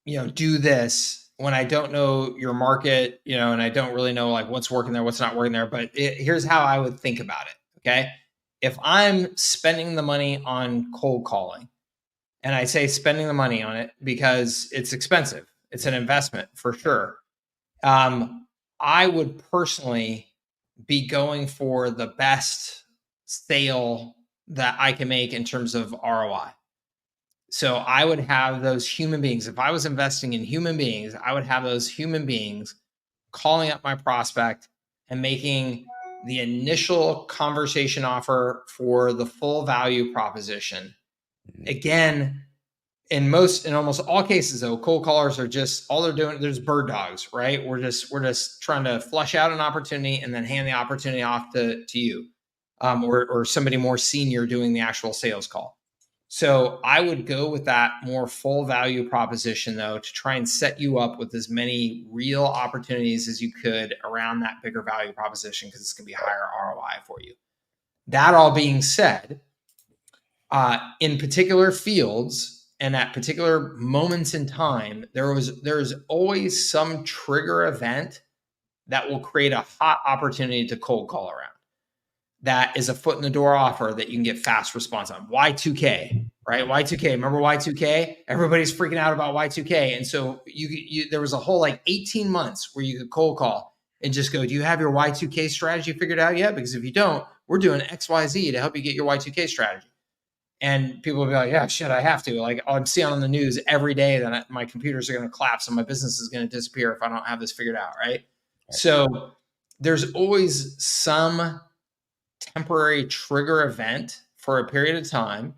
do this when I don't know your market, and I don't really know like what's working there, what's not working there. But here's how I would think about it. Okay. if I'm spending the money on cold calling, and I say spending the money on it because it's expensive, it's an investment for sure. I would personally be going for the best sale that I can make in terms of ROI. So I would have those human beings. If I was investing in human beings, I would have those human beings calling up my prospect and making the initial conversation offer for the full value proposition. Again, in almost all cases, though, cold callers are just, all they're doing, there's bird dogs, right? We're just trying to flush out an opportunity and then hand the opportunity off to you, or somebody more senior doing the actual sales call. So I would go with that more full value proposition, though, to try and set you up with as many real opportunities as you could around that bigger value proposition, because it's going to be higher ROI for you. That all being said, in particular fields and at particular moments in time, there's always some trigger event that will create a hot opportunity to cold call around. That is a foot in the door offer that you can get fast response on. Y2K, right? Y2K. Remember Y2K? Everybody's freaking out about Y2K. And so there was a whole like 18 months where you could cold call and just go, do you have your Y2K strategy figured out yet? Because if you don't, we're doing XYZ to help you get your Y2K strategy. And people will be like, yeah, shit, I have to. Like, I'm seeing on the news every day that my computers are going to collapse and my business is going to disappear if I don't have this figured out, right? So there's always some temporary trigger event for a period of time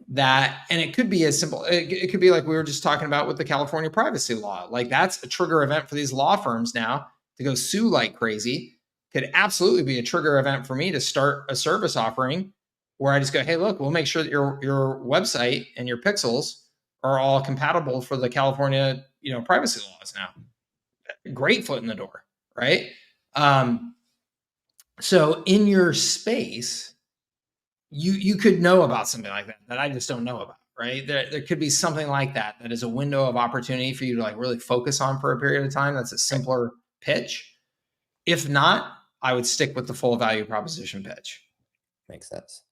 that, and it could be as simple, it could be like we were just talking about with the California privacy law. Like, that's a trigger event for these law firms now to go sue like crazy. Could absolutely be a trigger event for me to start a service offering where I just go, hey, look, we'll make sure that your website and your pixels are all compatible for the California, privacy laws now. Great foot in the door, right? So in your space, you could know about something like that I just don't know about, right? There could be something like that is a window of opportunity for you to like really focus on for a period of time. That's a simpler pitch. If not, I would stick with the full value proposition pitch. Makes sense.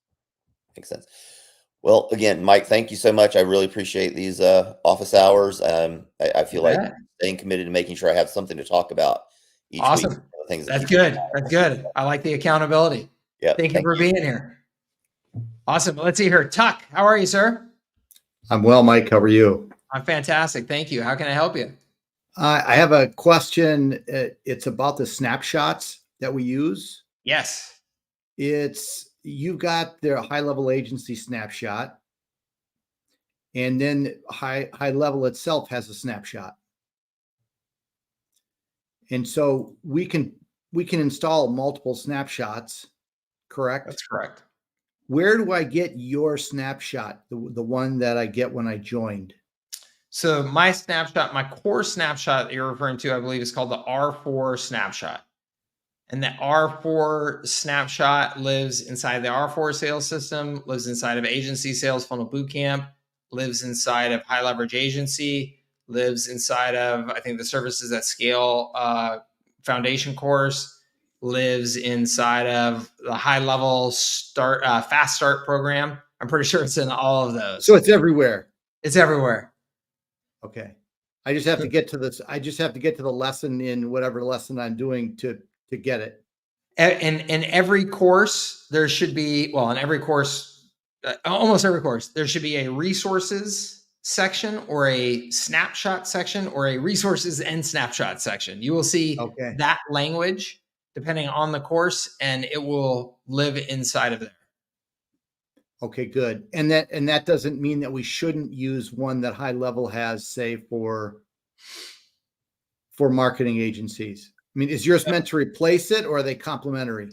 Well, again, Mike, thank you so much. I really appreciate these office hours. I feel like staying committed to making sure I have something to talk about each awesome. week. Things That's good. That's good. I like the accountability. Yeah. Thank you for being here. Awesome. Let's see here. Tuck, how are you, sir? I'm well, Mike. How are you? I'm fantastic. Thank you. How can I help you? I have a question. It's about the snapshots that we use. Yes. You've got their HighLevel agency snapshot, and then HighLevel itself has a snapshot. And so we can install multiple snapshots, correct? That's correct. Where do I get your snapshot, the one that I get when I joined? So my snapshot, my core snapshot that you're referring to, I believe is called the R4 snapshot. And the R4 snapshot lives inside the R4 sales system, lives inside of Agency Sales Funnel Bootcamp, lives inside of High Leverage Agency, lives inside of, I think, the Services at Scale foundation course, lives inside of the HighLevel Fast Start program. I'm pretty sure it's in all of those. So it's everywhere. It's everywhere. Okay. I just have to get to this. I just have to get to the lesson in whatever lesson I'm doing to get it. And in every course, there should be, in every course, almost every course, there should be a resources section or a snapshot section or a resources and snapshot section. You will see that language depending on the course, and it will live inside of there. Okay, good. And that doesn't mean that we shouldn't use one that HighLevel has, say, for marketing agencies. I mean, is yours meant to replace it, or are they complementary?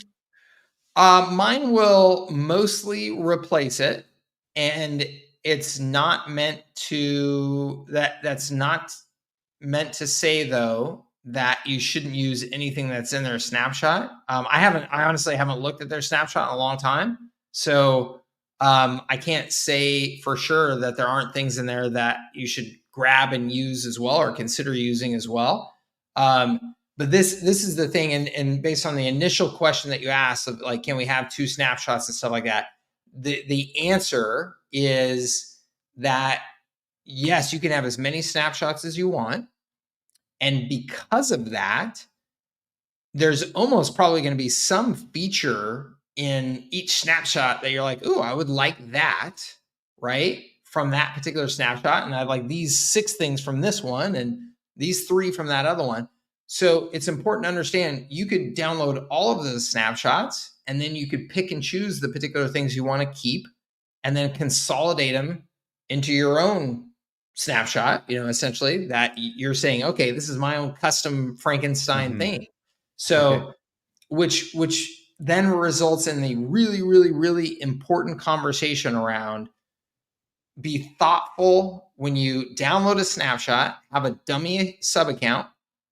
Mine will mostly replace it, and it's not meant to, that's not meant to say, though, that you shouldn't use anything that's in their snapshot. I honestly haven't looked at their snapshot in a long time. So I can't say for sure that there aren't things in there that you should grab and use as well, or consider using as well. But this is the thing, and based on the initial question that you asked of like, can we have 2 snapshots and stuff like that? The answer is that yes, you can have as many snapshots as you want. And because of that, there's almost probably going to be some feature in each snapshot that you're like, ooh, I would like that, right? From that particular snapshot. And I'd like these 6 things from this one and these 3 from that other one. So it's important to understand you could download all of those snapshots and then you could pick and choose the particular things you want to keep and then consolidate them into your own snapshot, essentially that you're saying, okay, this is my own custom Frankenstein thing. So, which then results in the really, really, really important conversation around be thoughtful when you download a snapshot, have a dummy sub account,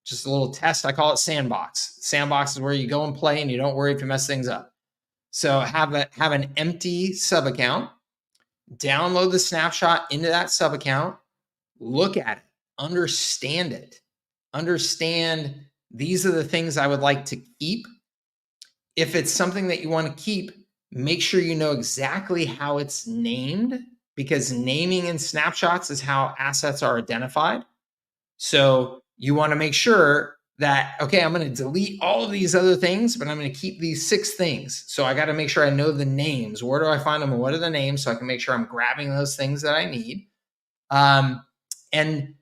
just a little test. I call it sandbox. Sandbox is where you go and play and you don't worry if you mess things up. So have an empty sub account, download the snapshot into that sub account, look at it, understand it, understand these are the things I would like to keep. If it's something that you want to keep, make sure you know exactly how it's named, because naming in snapshots is how assets are identified. So you want to make sure that, okay, I'm going to delete all of these other things, but I'm going to keep these 6 things. So I got to make sure I know the names. Where do I find them and what are the names so I can make sure I'm grabbing those things that I need. And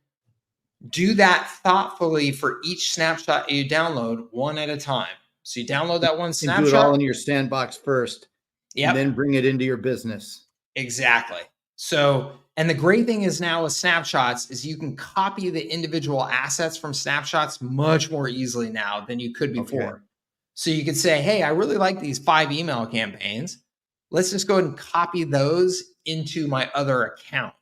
do that thoughtfully for each snapshot you download, one at a time. So you download that one snapshot. And do it all in your sandbox first. Yep. And then bring it into your business. Exactly. So, and the great thing is now with snapshots is you can copy the individual assets from snapshots much more easily now than you could before. Okay. So you could say, hey, I really like these 5 email campaigns. Let's just go ahead and copy those into my other account.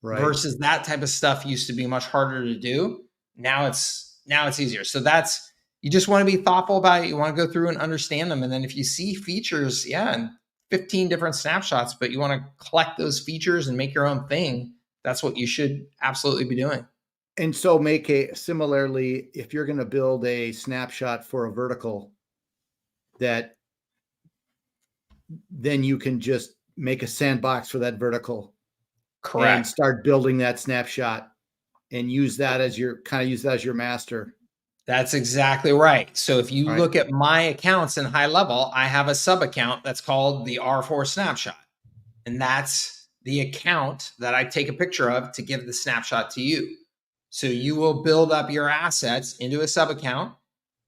Right. Versus that type of stuff used to be much harder to do. Now it's easier. So you just want to be thoughtful about it. You want to go through and understand them. And then if you see features, and 15 different snapshots, but you want to collect those features and make your own thing, that's what you should absolutely be doing. And so similarly, if you're going to build a snapshot for a vertical, that then you can just make a sandbox for that vertical. Correct. And start building that snapshot and use that as your master. That's exactly right. So if you look at my accounts in HighLevel, I have a sub account that's called the R4 snapshot. And that's the account that I take a picture of to give the snapshot to you. So you will build up your assets into a sub account.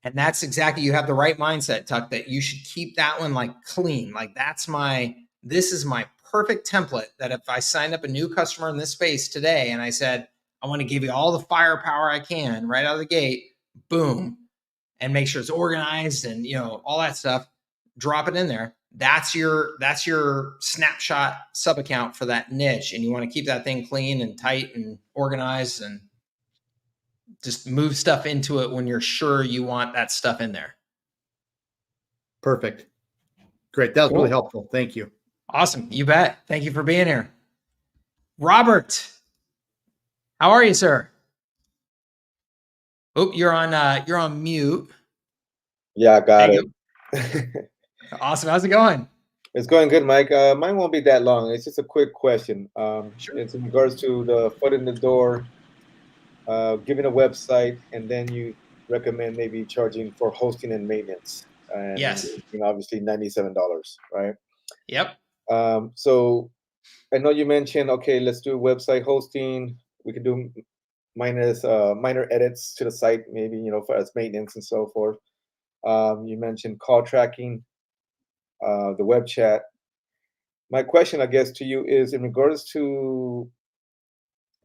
And that's exactly, you have the right mindset, Tuck, that you should keep that one like clean. Like this is my perfect template that if I signed up a new customer in this space today and I said, I want to give you all the firepower I can right out of the gate, boom, and make sure it's organized and, all that stuff, drop it in there. That's your snapshot sub account for that niche. And you want to keep that thing clean and tight and organized and just move stuff into it when you're sure you want that stuff in there. Perfect. Great. That was really helpful. Thank you. Awesome. You bet. Thank you for being here. Robert, how are you, sir? Oh, you're on mute. Yeah, I got it. Awesome. How's it going? It's going good, Mike. Mine won't be that long. It's just a quick question. Sure. It's in regards to the foot in the door, giving a website, and then you recommend maybe charging for hosting and maintenance. And, yes. Obviously $97, right? Yep. So I know you mentioned, okay, let's do website hosting. We could do minor edits to the site, maybe, for as maintenance and so forth. You mentioned call tracking, the web chat. My question, I guess, to you is in regards to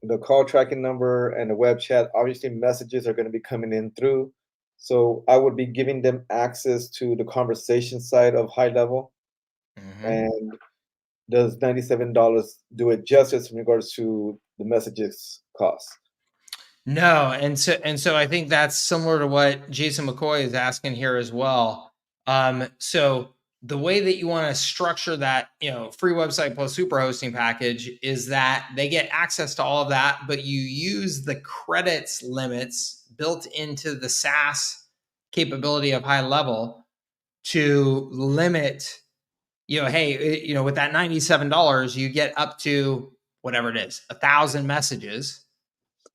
the call tracking number and the web chat, obviously messages are going to be coming in through. So I would be giving them access to the conversation side of HighLevel. Mm-hmm. And does $97 do it justice in regards to the messages cost? No, and so I think that's similar to what Jason McCoy is asking here as well. So the way that you want to structure that, free website plus super hosting package is that they get access to all of that, but you use the credits limits built into the SaaS capability of HighLevel to limit, hey, with that $97, you get up to whatever it is, 1,000 messages.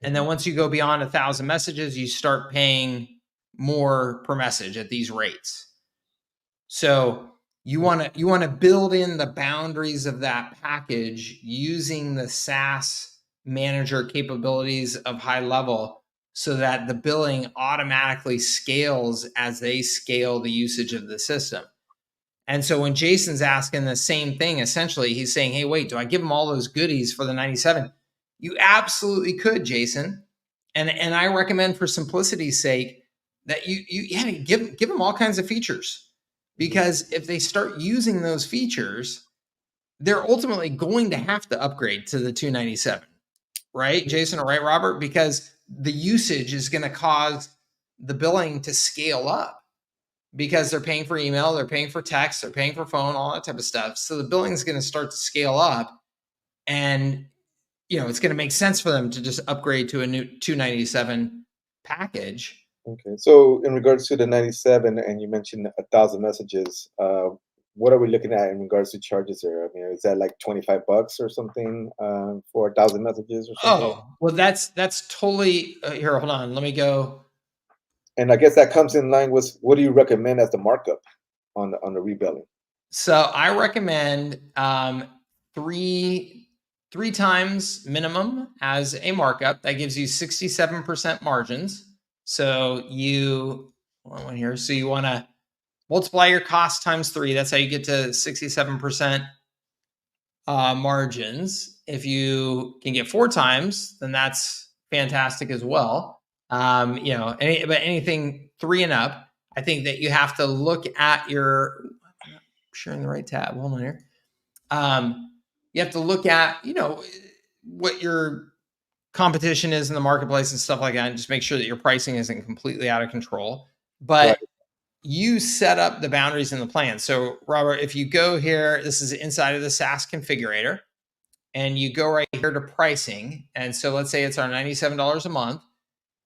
And then once you go beyond 1,000 messages, you start paying more per message at these rates. So you want to build in the boundaries of that package using the SaaS manager capabilities of HighLevel so that the billing automatically scales as they scale the usage of the system. And so when Jason's asking the same thing, essentially, he's saying, hey, wait, do I give them all those goodies for the 97? You absolutely could, Jason. And I recommend, for simplicity's sake, that you give them all kinds of features, because if they start using those features, they're ultimately going to have to upgrade to the 297, right, Jason? Or right, Robert? Because the usage is going to cause the billing to scale up, because they're paying for email, they're paying for text, they're paying for phone, all that type of stuff. So the billing is going to start to scale up, and it's going to make sense for them to just upgrade to a new 297 package. Okay. So in regards to the 97, and you mentioned 1,000 messages, what are we looking at in regards to charges there? I mean, is that like $25 or something for 1,000 messages or something? Oh, well, that's totally here. Hold on. Let me go. And I guess that comes in line with, what do you recommend as the markup on the rebilling? So I recommend three times minimum as a markup. That gives you 67% margins. So you want to multiply your cost times 3. That's how you get to 67% margins. If you can get 4 times, then that's fantastic as well. But anything 3 and up, I think that you have to look at your, I'm not sharing the right tab. Hold on here. You have to look at, what your competition is in the marketplace and stuff like that, and just make sure that your pricing isn't completely out of control. But right, you set up the boundaries in the plan. So Robert, if you go here, this is inside of the SaaS configurator, and you go right here to pricing. And so let's say it's our $97 a month.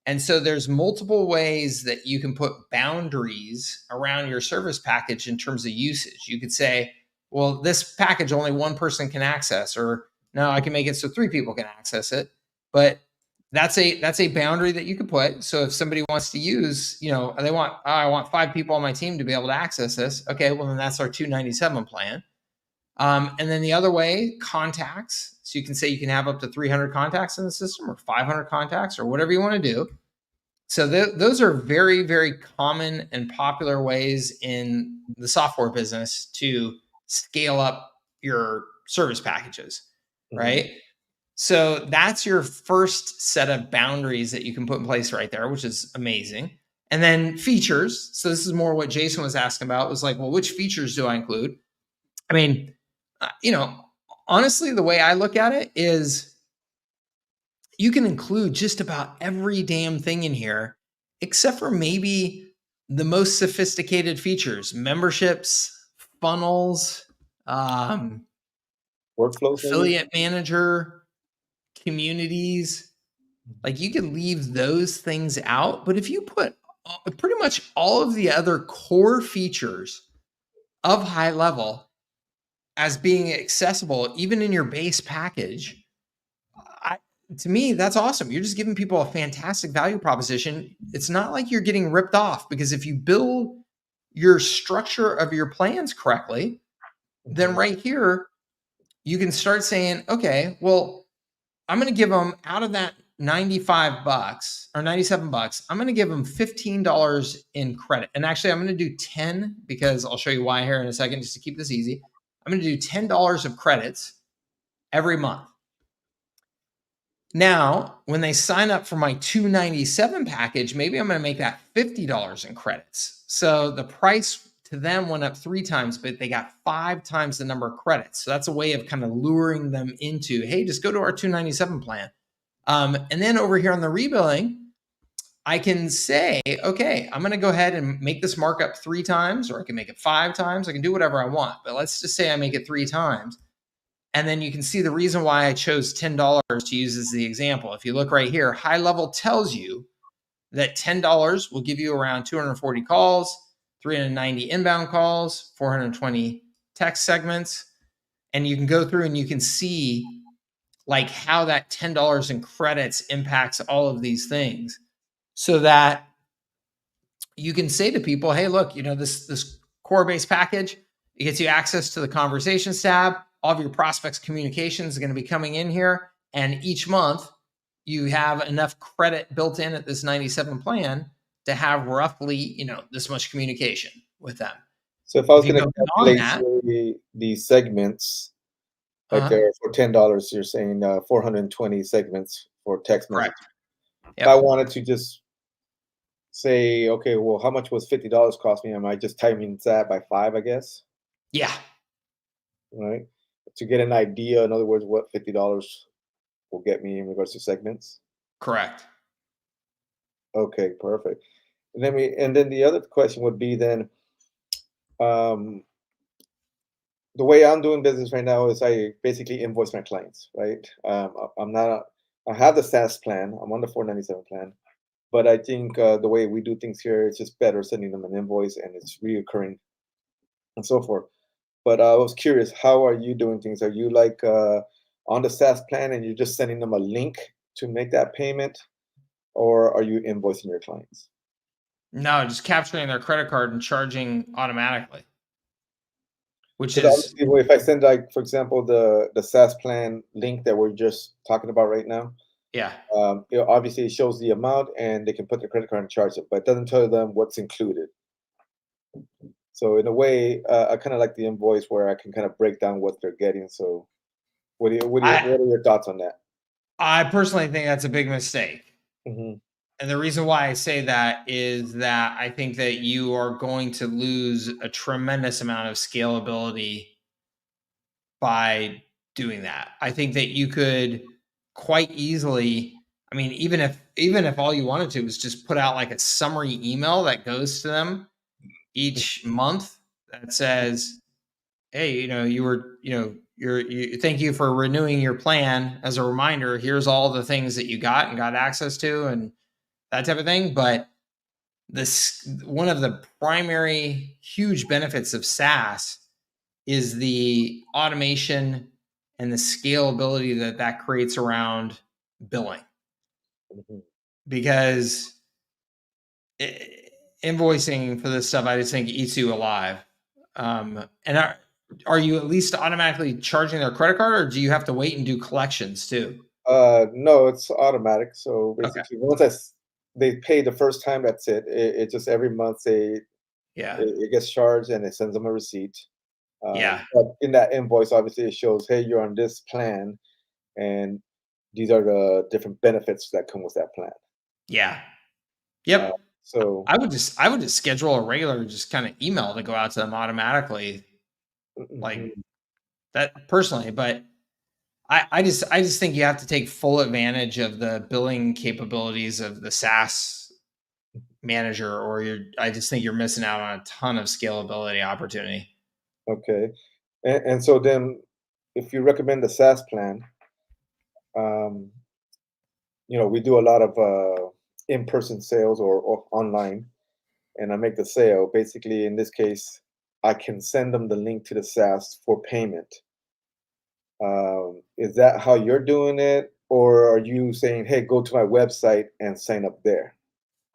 And so there's multiple ways that you can put boundaries around your service package in terms of usage. You could say, well, this package only one person can access, or no, I can make it so 3 people can access it. But that's a boundary that you can put. So if somebody wants to use, I want 5 people on my team to be able to access this. Okay, well, then that's our 297 plan. And then the other way, contacts. So you can say you can have up to 300 contacts in the system, or 500 contacts, or whatever you want to do. So those are very, very common and popular ways in the software business to scale up your service packages, right? Mm-hmm. So that's your first set of boundaries that you can put in place right there, which is amazing. And then features. So this is more what Jason was asking about, was like, well, which features do I include? I mean, honestly, the way I look at it is you can include just about every damn thing in here, except for maybe the most sophisticated features: memberships, funnels, workflows, affiliate manager, communities. Like, you can leave those things out, but if you put pretty much all of the other core features of HighLevel as being accessible, even in your base package, to me, that's awesome. You're just giving people a fantastic value proposition. It's not like you're getting ripped off, because if you build your structure of your plans correctly, then right here, you can start saying, okay, well, I'm going to give them, out of that $95 or $97, I'm going to give them $15 in credit. And actually, I'm going to do 10, because I'll show you why here in a second, just to keep this easy. I'm going to do $10 of credits every month. Now, when they sign up for my 297 package, maybe I'm going to make that $50 in credits. So the price to them went up 3 times, but they got 5 times the number of credits. So that's a way of kind of luring them into, hey, just go to our 297 plan. And then over here on the rebilling, I can say, okay, I'm going to go ahead and make this markup 3 times, or I can make it 5 times. I can do whatever I want, but let's just say I make it 3 times. And then you can see the reason why I chose $10 to use as the example. If you look right here, HighLevel tells you that $10 will give you around 240 calls, 390 inbound calls, 420 text segments. And you can go through and you can see like how that $10 in credits impacts all of these things, so that you can say to people, hey, look, this core base package, it gets you access to the conversations tab. All of your prospects communications are going to be coming in here. And each month you have enough credit built in at this 97 plan to have roughly, this much communication with them. So if I was If you going to go beyond calculate the segments, like for $10, you're saying 420 segments for text message. Correct. If I wanted to just say, okay, well, how much was $50 cost me? Am I just timing that by 5, I guess? Yeah. Right. To get an idea, in other words, what $50 will get me in regards to segments. Correct. Okay, perfect. And then the other question would be then, the way I'm doing business right now is I basically invoice my clients, right? I have the SaaS plan. I'm on the 497 plan, but I think the way we do things here is just better sending them an invoice and it's reoccurring and so forth. But I was curious, how are you doing things? Are you like on the SaaS plan and you're just sending them a link to make that payment, or are you invoicing your clients? No, just capturing their credit card and charging automatically. Which Because is, obviously, if I send, like, for example, the SaaS plan link that we're just talking about right now, yeah. Obviously it shows the amount and they can put their credit card and charge it, but it doesn't tell them what's included. So in a way, I kind of like the invoice where I can kind of break down what they're getting. So what are your thoughts on that? I personally think that's a big mistake. Mm-hmm. And the reason why I say that is that I think that you are going to lose a tremendous amount of scalability by doing that. I think that you could quite easily, I mean, even if all you wanted to was just put out like a summary email that goes to them each month that says, hey, thank you for renewing your plan. As a reminder, here's all the things that you got and got access to and that type of thing. But one of the primary huge benefits of SaaS is the automation and the scalability that creates around billing. Mm-hmm. Because invoicing for this stuff, I just think eats you alive. And are you at least automatically charging their credit card, or do you have to wait and do collections too? No, it's automatic. So basically, once they pay the first time, that's it. It just every month it gets charged and it sends them a receipt. But in that invoice, obviously, it shows, hey, you're on this plan, and these are the different benefits that come with that plan. Yeah. Yep. So I would just schedule a regular just kind of email to go out to them automatically, like that personally. But I just think you have to take full advantage of the billing capabilities of the SaaS manager, or I just think you're missing out on a ton of scalability opportunity. Okay. And so then if you recommend the SaaS plan, we do a lot of in-person sales or online, and I make the sale. Basically, in this case, I can send them the link to the SaaS for payment. Is that how you're doing it? Or are you saying, hey, go to my website and sign up there?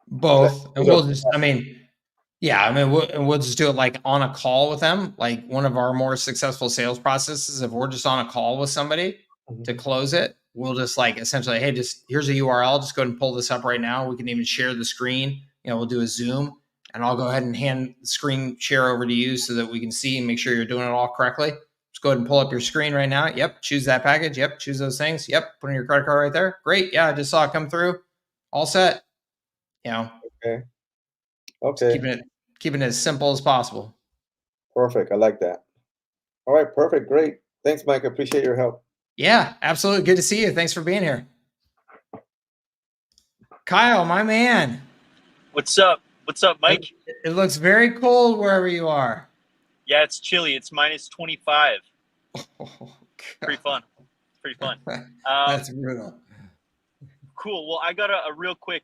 Both. And we'll just, we'll just do it like on a call with them. Like one of our more successful sales processes, if we're just on a call with somebody to close it, we'll just like essentially, hey, just here's a URL. Just go ahead and pull this up right now. We can even share the screen. We'll do a Zoom, and I'll go ahead and hand the screen share over to you so that we can see and make sure you're doing it all correctly. Just go ahead and pull up your screen right now. Yep. Choose that package. Yep. Choose those things. Yep. Put in your credit card right there. Great. Yeah. I just saw it come through. All set. Okay. Keeping it as simple as possible. Perfect. I like that. All right. Perfect. Great. Thanks, Mike. I appreciate your help. Yeah, absolutely. Good to see you. Thanks for being here. Kyle, my man. What's up? What's up, Mike? It looks very cold wherever you are. Yeah, it's chilly. It's minus 25. Pretty fun. It's pretty fun. That's brutal. Cool. Well, I got a real quick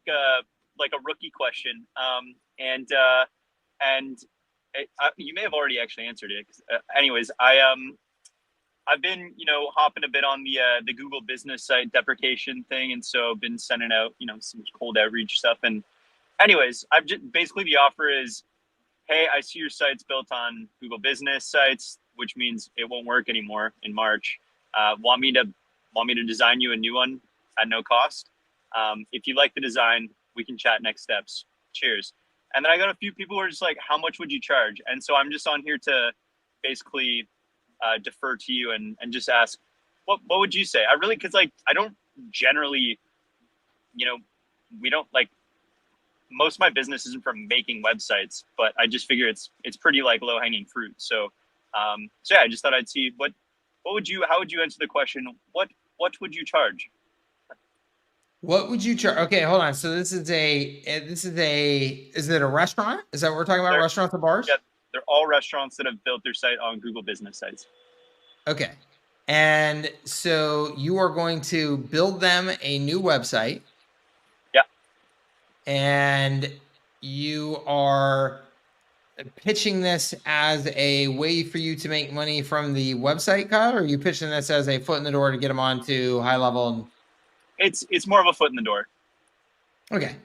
like a rookie question, and you may have already actually answered it. Anyways, I've been, hopping a bit on the Google business site deprecation thing. And so I've been sending out, some cold outreach stuff. And anyways, I've just basically, the offer is, hey, I see your site's built on Google business sites, which means it won't work anymore in March. Want me to design you a new one at no cost? If you like the design, we can chat next steps. Cheers. And then I got a few people who are just like, how much would you charge? And so I'm just on here to basically defer to you and just ask, what would you say? Because I don't generally, we don't like, most of my business isn't from making websites, but I just figure it's pretty like low hanging fruit. So yeah, I just thought I'd see how would you answer the question? What would you charge? What would you charge? Okay, hold on. So is it a restaurant? Is that what we're talking about? Restaurants and bars? Yep. They're all restaurants that have built their site on Google business sites. Okay. And so you are going to build them a new website. Yeah. And you are pitching this as a way for you to make money from the website, Kyle, or are you pitching this as a foot in the door to get them onto HighLevel? It's more of a foot in the door. Okay.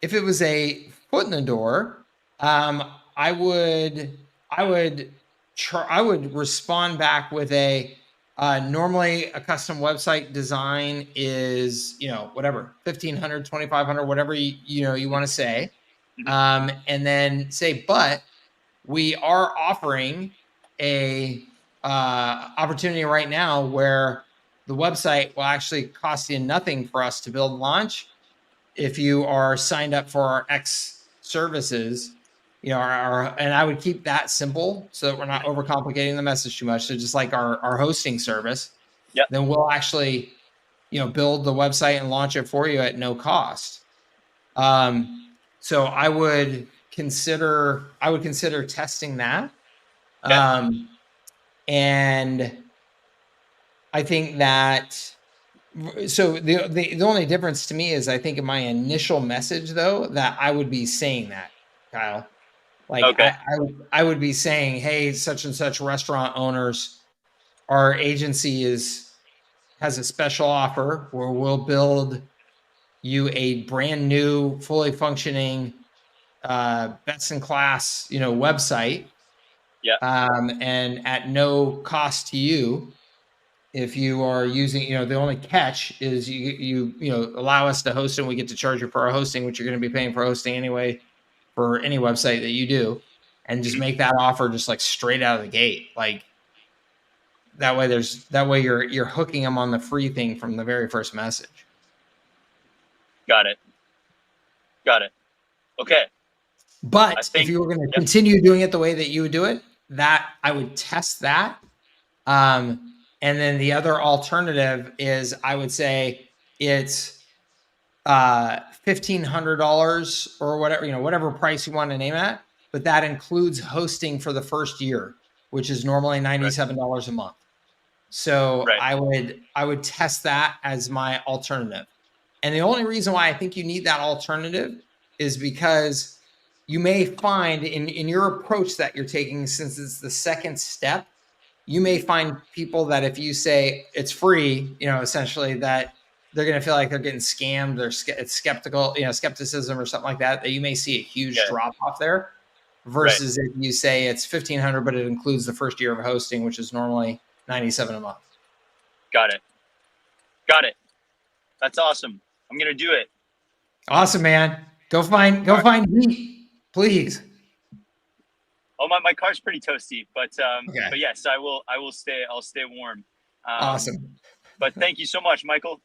If it was a foot in the door, I would respond back with normally a custom website design is, whatever, $1,500, $2,500, whatever you want to say. And then say, but we are offering a opportunity right now where the website will actually cost you nothing for us to build and launch if you are signed up for our X services. And I would keep that simple so that we're not overcomplicating the message too much. So just like our hosting service, then we'll actually, build the website and launch it for you at no cost. So I would consider testing that. And I think that, so the only difference to me is I think in my initial message though, that I would be saying that, Kyle. Like I would be saying, hey, such and such restaurant owners, our agency has a special offer where we'll build you a brand new, fully functioning, best in class, website. Yeah. And at no cost to you. If you are using, the only catch is you allow us to host and we get to charge you for our hosting, which you're going to be paying for hosting anyway for any website that you do, and just make that offer just like straight out of the gate. Like that way you're hooking them on the free thing from the very first message. Got it. Okay. But if you were going to continue doing it the way that you would do it, that I would test that. And then the other alternative is I would say it's $1,500 or whatever, whatever price you want to name it, but that includes hosting for the first year, which is normally $97 a month. So I would test that as my alternative. And the only reason why I think you need that alternative is because you may find in your approach that you're taking, since it's the second step, you may find people that if you say it's free, essentially that they're going to feel like they're getting scammed. It's skeptical, skepticism or something like that, that you may see a huge drop off there versus if you say it's $1,500, but it includes the first year of hosting, which is normally $97 a month. Got it. That's awesome. I'm going to do it. Awesome, man. Go find heat, please. Oh, my car's pretty toasty, but yes, I'll stay warm. Awesome. But thank you so much, Michael.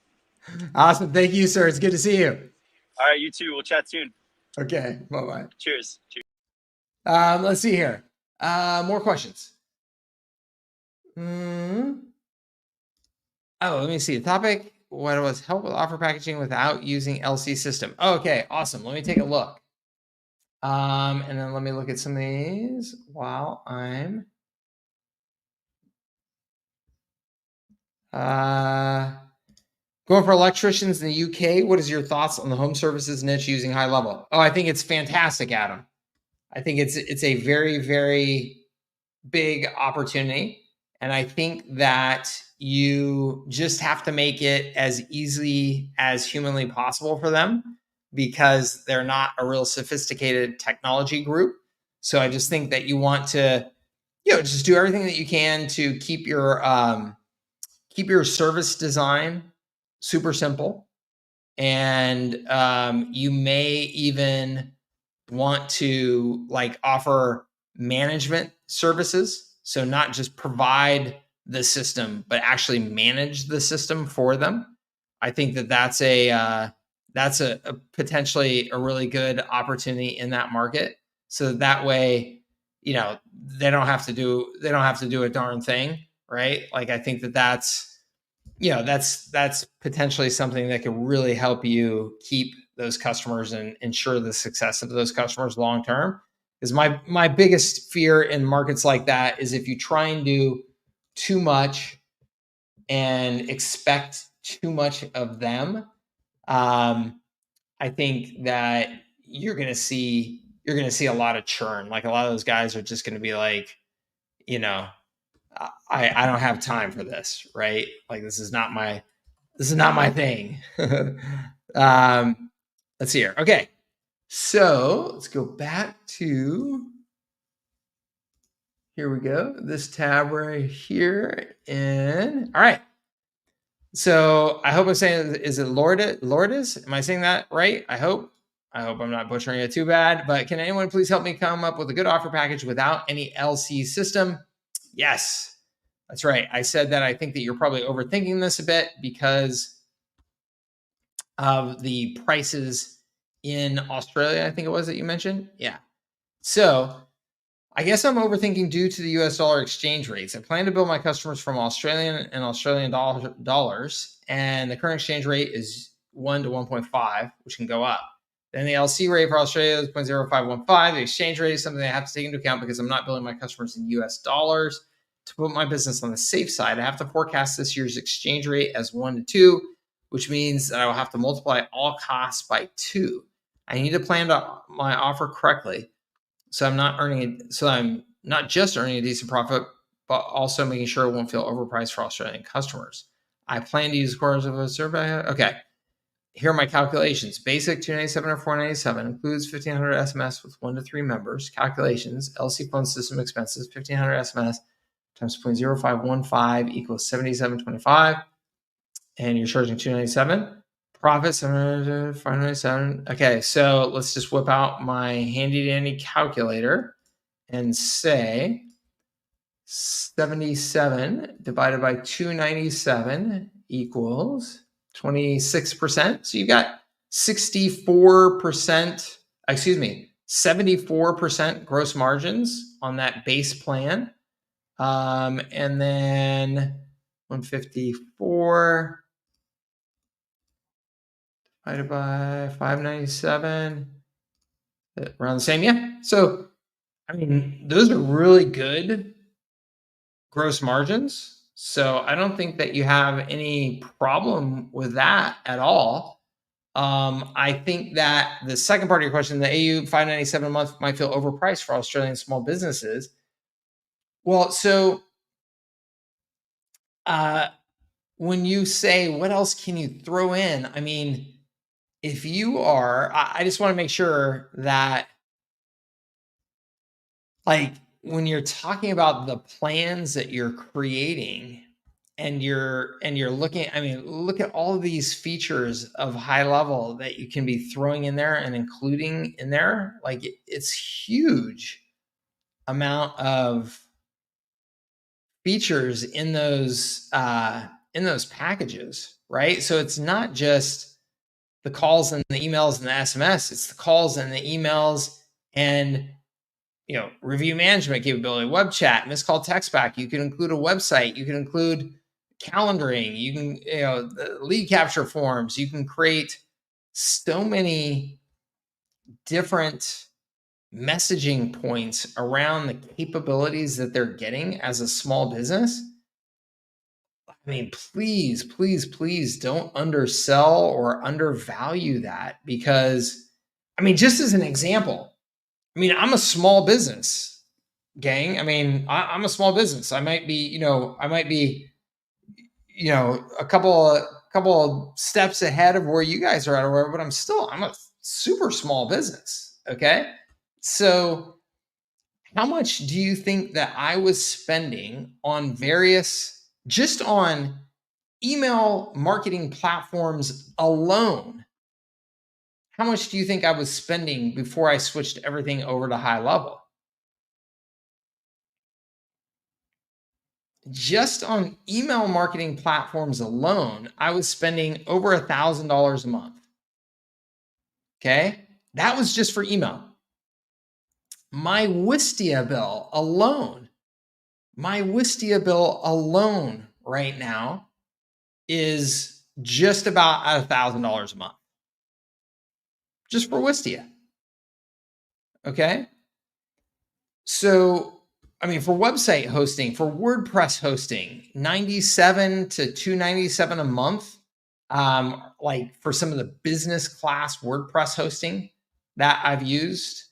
Awesome. Thank you, sir. It's good to see you. All right, you too. We'll chat soon. Okay. Bye-bye. Cheers. Let's see here. More questions. Oh, let me see the topic. What was help with offer packaging without using LC system? Okay, awesome. Let me take a look. And then let me look at some of these while I'm Going for electricians in the UK, what is your thoughts on the home services niche using HighLevel? Oh, I think it's fantastic, Adam. I think it's a very, very big opportunity. And I think that you just have to make it as easy as humanly possible for them, because they're not a real sophisticated technology group. So I just think that you want to, just do everything that you can to keep your service design super simple. And you may even want to like offer management services. So not just provide the system, but actually manage the system for them. I think that that's a potentially a really good opportunity in that market. So that way, they don't have to do a darn thing, right? Like, I think that that's potentially something that could really help you keep those customers and ensure the success of those customers long term. Because my biggest fear in markets like that is if you try and do too much and expect too much of them, I think that you're gonna see a lot of churn. Like, a lot of those guys are just gonna be like, I don't have time for this, right? Like, this is not my thing. Let's see here. Okay. So let's go back to, here we go, this tab right here. And all right. So I hope I'm saying, is it Lourdes? Am I saying that right? I hope I'm not butchering it too bad, but can anyone please help me come up with a good offer package without any LC system? Yes, that's right. I said that I think that you're probably overthinking this a bit because of the prices in Australia, I think it was that you mentioned. Yeah. So I guess I'm overthinking due to the US dollar exchange rates. I plan to bill my customers from Australian dollars, and the current exchange rate is 1 to 1.5, which can go up. Then the LC rate for Australia is 0.0515. The exchange rate is something I have to take into account because I'm not billing my customers in US dollars. To put my business on the safe side, I have to forecast this year's exchange rate as 1 to 2, which means that I will have to multiply all costs by 2. I need to plan my offer correctly, so I'm not just earning a decent profit, but also making sure it won't feel overpriced for Australian customers. I plan to use course of a survey. Okay. Here are my calculations. Basic 297 or 497 includes 1,500 SMS with 1 to 3 members. Calculations, LC phone system expenses, 1,500 SMS times 0.0515 equals 77.25. And you're charging 297. Profit 597. Okay, so let's just whip out my handy dandy calculator and say 77 divided by 297 equals 26%. So you've got 74% gross margins on that base plan. And then 154 divided by 597, around the same. Yeah. So, I mean, those are really good gross margins. So I don't think that you have any problem with that at all. I think that the second part of your question, the AU 597 a month might feel overpriced for Australian small businesses. Well, so when you say what else can you throw in, I mean, if you are, I just want to make sure that, like, when you're talking about the plans that you're creating and you're looking, I mean, look at all of these features of HighLevel that you can be throwing in there and including in there. Like, it's huge amount of features in those packages, right? So it's not just the calls and the emails and the SMS, it's the calls and the emails and, review management capability, web chat, missed call text back. You can include a website. You can include calendaring. You can, the lead capture forms. You can create so many different messaging points around the capabilities that they're getting as a small business. I mean, please, please, please don't undersell or undervalue that, because, I mean, just as an example, I mean, I'm a small business, gang. I mean, I'm a small business. I might be a couple steps ahead of where you guys are at or whatever, but I'm a super small business. Okay. So how much do you think that I was spending on just on email marketing platforms alone? How much do you think I was spending before I switched everything over to HighLevel? Just on email marketing platforms alone, I was spending over $1,000 a month. Okay. That was just for email. My Wistia bill alone right now is just about $1,000 a month. Just for Wistia. Okay. So, I mean, for website hosting, for WordPress hosting, $97 to $297 a month. Like for some of the business class WordPress hosting that I've used.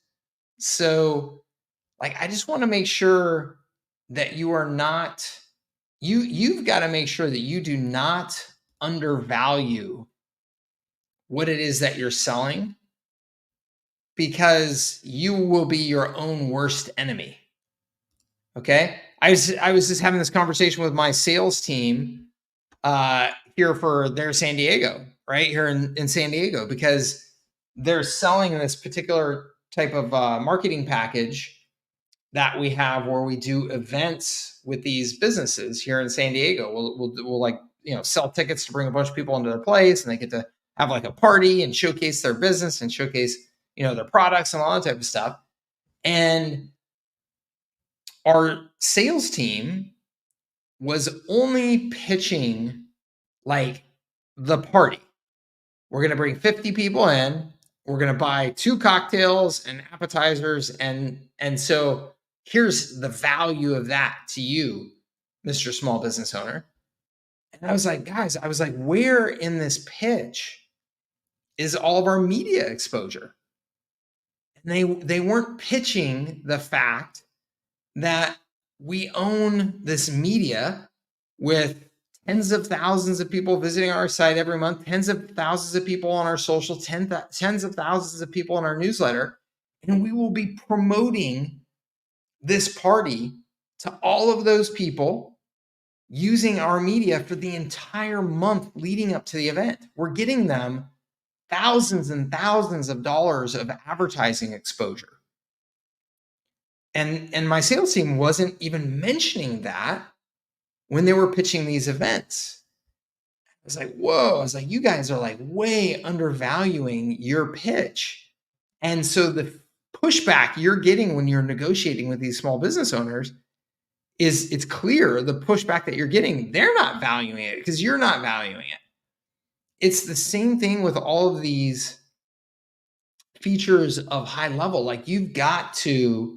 So, like, I just want to make sure that you've got to make sure that you do not undervalue what it is that you're selling, because you will be your own worst enemy. Okay. I was just having this conversation with my sales team here for their San Diego, right here in San Diego, because they're selling this particular type of marketing package that we have where we do events with these businesses here in San Diego. We'll like, sell tickets to bring a bunch of people into their place, and they get to have like a party and showcase their business and showcase, their products and all that type of stuff. And our sales team was only pitching like the party. We're going to bring 50 people in. We're going to buy 2 cocktails and appetizers. And so here's the value of that to you, Mr. Small Business Owner. And I was like, guys, where in this pitch is all of our media exposure? And they weren't pitching the fact that we own this media with tens of thousands of people visiting our site every month, tens of thousands of people on our social, tens of thousands of people on our newsletter. And we will be promoting this party to all of those people using our media for the entire month leading up to the event. We're getting them thousands and thousands of dollars of advertising exposure. And my sales team wasn't even mentioning that when they were pitching these events. I was like, whoa, I was like, you guys are like way undervaluing your pitch. And so the pushback you're getting when you're negotiating with these small business owners it's clear the pushback that you're getting, they're not valuing it because you're not valuing it. It's the same thing with all of these features of HighLevel. Like you've got to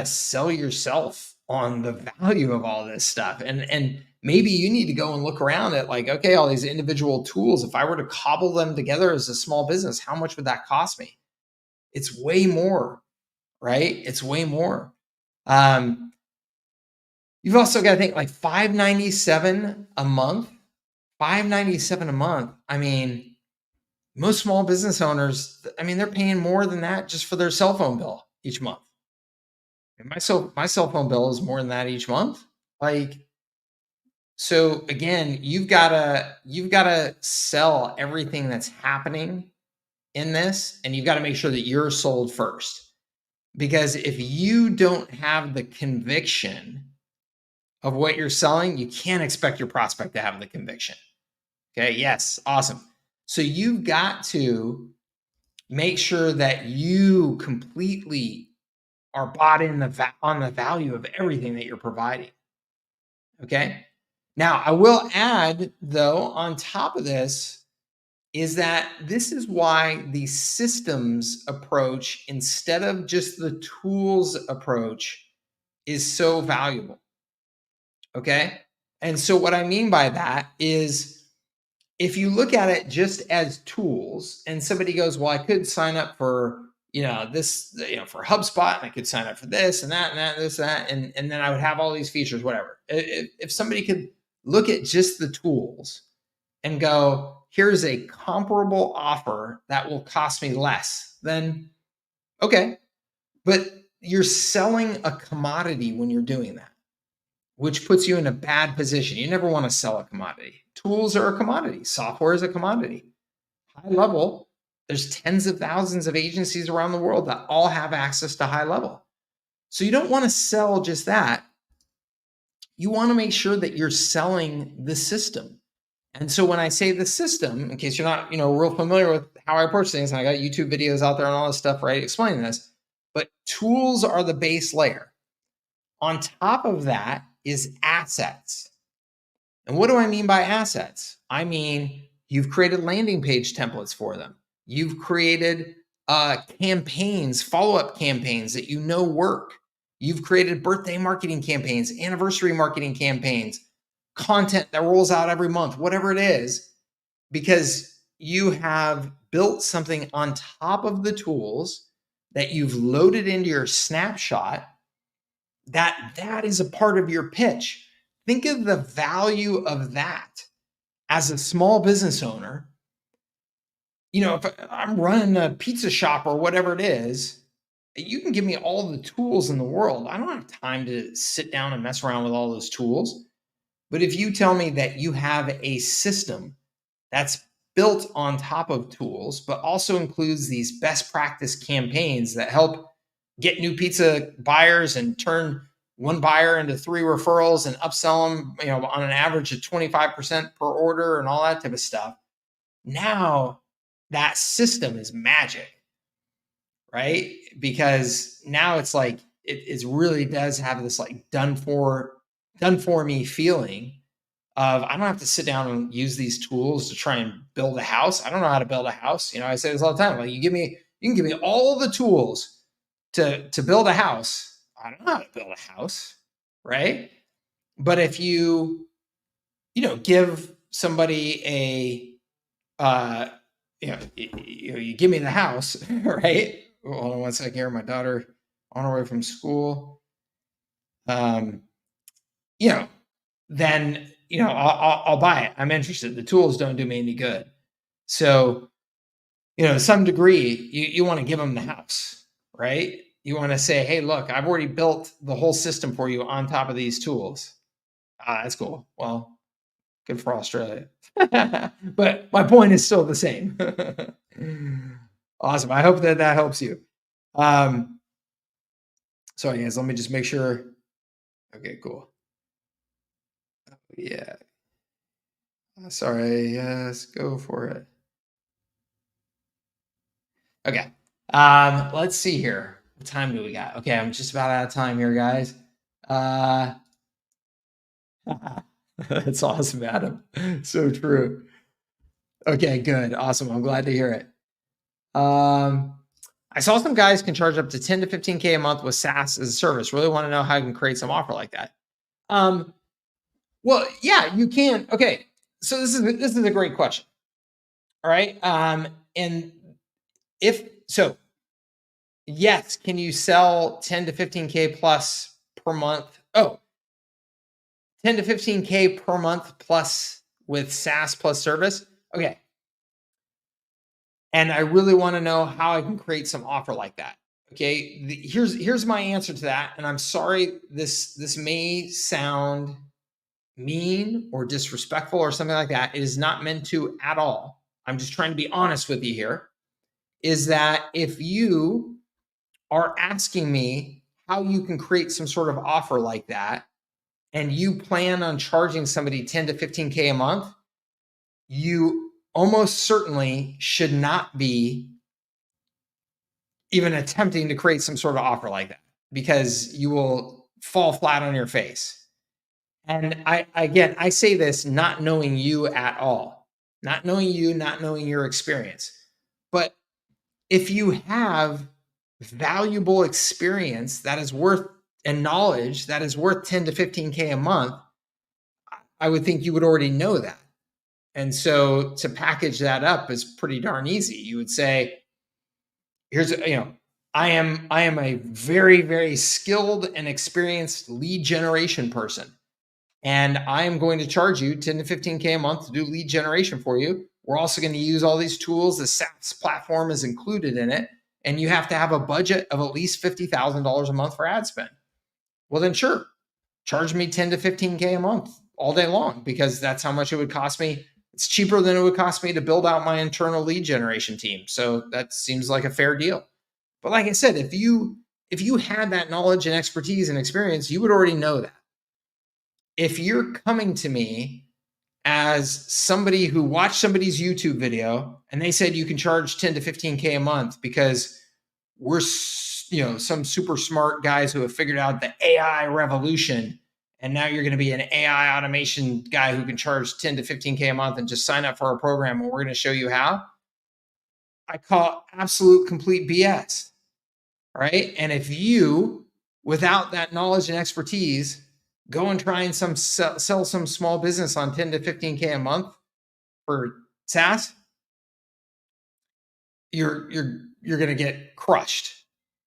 sell yourself on the value of all this stuff. And maybe you need to go and look around at like, okay, all these individual tools, if I were to cobble them together as a small business, how much would that cost me? It's way more, right? It's way more. You've also got to think like $597 a month. $597 a month. I mean, most small business owners, I mean, they're paying more than that just for their cell phone bill each month. And my cell phone bill is more than that each month. Like, so again, you've got to sell everything that's happening in this, and you've got to make sure that you're sold first. Because if you don't have the conviction of what you're selling, you can't expect your prospect to have the conviction. Okay, yes, awesome. So you've got to make sure that you completely are bought in on the value of everything that you're providing. Okay. Now, I will add, though, on top of this, is that this is why the systems approach, instead of just the tools approach, is so valuable. Okay. And so what I mean by that is, if you look at it just as tools, and somebody goes, well, I could sign up for, this, for HubSpot, and I could sign up for this and that and that, and this, and that, and then I would have all these features, whatever. If somebody could look at just the tools and go, here's a comparable offer that will cost me less, then okay. But you're selling a commodity when you're doing that, which puts you in a bad position. You never want to sell a commodity. Tools are a commodity. Software is a commodity. HighLevel, there's tens of thousands of agencies around the world that all have access to HighLevel. So you don't want to sell just that. You want to make sure that you're selling the system. And so when I say the system, in case you're not, real familiar with how I approach things, and I got YouTube videos out there and all this stuff, right, explaining this, but tools are the base layer. On top of that is assets. And what do I mean by assets? I mean, you've created landing page templates for them. You've created campaigns, follow-up campaigns that work. You've created birthday marketing campaigns, anniversary marketing campaigns, content that rolls out every month, whatever it is, because you have built something on top of the tools that you've loaded into your snapshot. That is a part of your pitch. Think of the value of that as a small business owner. If I'm running a pizza shop or whatever it is, you can give me all the tools in the world. I don't have time to sit down and mess around with all those tools. But if you tell me that you have a system that's built on top of tools, but also includes these best practice campaigns that help get new pizza buyers and turn one buyer into 3 referrals and upsell them, on an average of 25% per order and all that type of stuff. Now that system is magic, right? Because now it's like, it really does have this like done for me feeling of, I don't have to sit down and use these tools to try and build a house. I don't know how to build a house. I say this all the time. Like, you can give me all the tools to build a house. I don't know how to build a house, right? But if you give somebody you give me the house, right? Hold on one second here. My daughter on her way from school. Then I'll buy it. I'm interested. The tools don't do me any good. So, to some degree, you want to give them the house, right? You want to say, hey, look, I've already built the whole system for you on top of these tools. That's cool. Well, good for Australia. But my point is still the same. Awesome. I hope that helps you. Sorry, guys, let me just make sure. Okay, cool. Yeah. Sorry, yes, go for it. Okay. Let's see here. What time do we got? Okay, I'm just about out of time here, guys. That's awesome, Adam. So true. Okay, good. Awesome. I'm glad to hear it. I saw some guys can charge up to 10 to 15K a month with SaaS as a service. Really want to know how I can create some offer like that. Well, yeah, you can. Okay. So this is a great question. All right. And yes, can you sell 10 to 15K plus per month? 10 to 15K per month plus with SaaS plus service. Okay. And I really want to know how I can create some offer like that. Okay. Here's my answer to that. And I'm sorry, this may sound mean or disrespectful or something like that. It is not meant to at all. I'm just trying to be honest with you here. Is that if you are asking me how you can create some sort of offer like that, and you plan on charging somebody 10 to 15K a month, you almost certainly should not be even attempting to create some sort of offer like that, because you will fall flat on your face. And I say this not knowing you at all, not knowing you, not knowing your experience. But if you have valuable experience that is worth, and knowledge that is worth 10 to 15K a month, I would think you would already know that. And so to package that up is pretty darn easy. You would say, here's, I am a very, very skilled and experienced lead generation person. And I am going to charge you 10 to 15K a month to do lead generation for you. We're also going to use all these tools. The SaaS platform is included in it. And you have to have a budget of at least $50,000 a month for ad spend. Well, then sure, charge me 10 to 15K a month all day long, because that's how much it would cost me. It's cheaper than it would cost me to build out my internal lead generation team. So that seems like a fair deal. But like I said, if you had that knowledge and expertise and experience, you would already know that. If you're coming to me as somebody who watched somebody's YouTube video and they said you can charge 10 to 15K a month because we're, some super smart guys who have figured out the AI revolution, and now you're going to be an AI automation guy who can charge 10 to 15K a month and just sign up for our program and we're going to show you how, I call absolute complete BS, right? And if you, without that knowledge and expertise, go and try and sell some small business on 10 to 15K a month for SaaS, you're going to get crushed,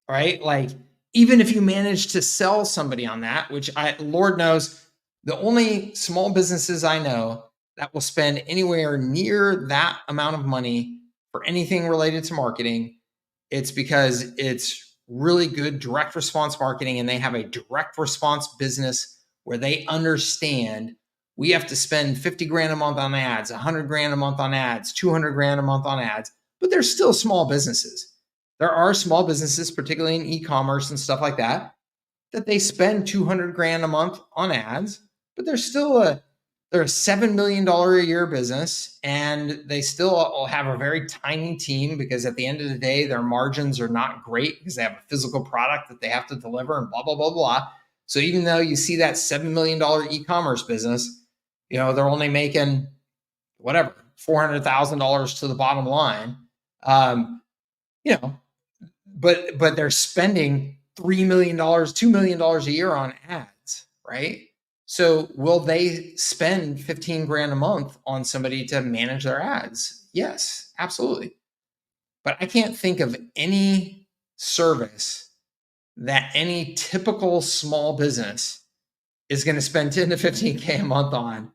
right? Like, even if you manage to sell somebody on that, which Lord knows, the only small businesses I know that will spend anywhere near that amount of money for anything related to marketing, it's because it's really good direct response marketing, and they have a direct response business where they understand we have to spend 50 grand a month on ads, 100 grand a month on ads, 200 grand a month on ads, but they're still small businesses. There are small businesses, particularly in e-commerce and stuff like that, that they spend 200 grand a month on ads, but they're a $7 million a year business, and they still have a very tiny team, because at the end of the day, their margins are not great because they have a physical product that they have to deliver and blah, blah, blah, blah. So even though you see that $7 million e-commerce business, they're only making whatever, $400,000 to the bottom line. But they're spending $3 million, $2 million a year on ads, right? So will they spend 15 grand a month on somebody to manage their ads? Yes, absolutely. But I can't think of any service that any typical small business is going to spend 10 to 15K a month on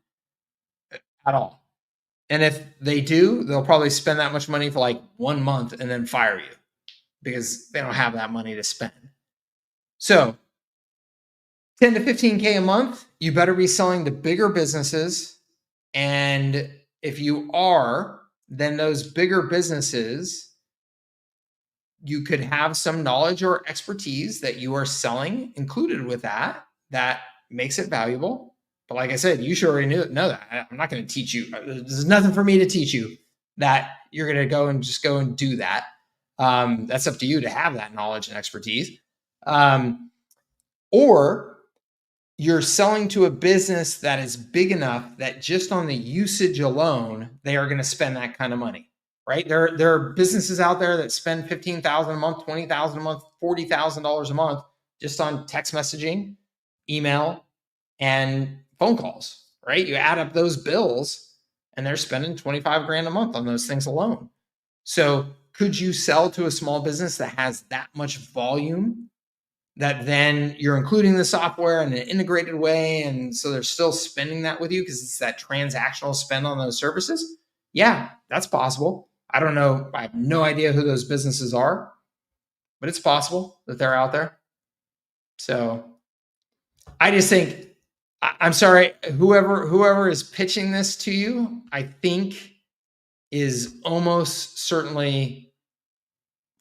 at all. And if they do, they'll probably spend that much money for like 1 month and then fire you, because they don't have that money to spend. So 10 to 15K a month, you better be selling to bigger businesses. And if you are, then those bigger businesses, you could have some knowledge or expertise that you are selling included with that makes it valuable. But like I said, you should already know that. I'm not going to teach you. There's nothing for me to teach you that you're going to go and do that. That's up to you to have that knowledge and expertise. Or you're selling to a business that is big enough that just on the usage alone, they are going to spend that kind of money, right? There are businesses out there that spend $15,000 a month, $20,000 a month, $40,000 a month just on text messaging, email, and phone calls, right? You add up those bills and they're spending 25 grand a month on those things alone. So could you sell to a small business that has that much volume, that then you're including the software in an integrated way, and so they're still spending that with you because it's that transactional spend on those services? Yeah, that's possible. I don't know. I have no idea who those businesses are, but it's possible that they're out there. So I just think, I'm sorry, whoever is pitching this to you, I think is almost certainly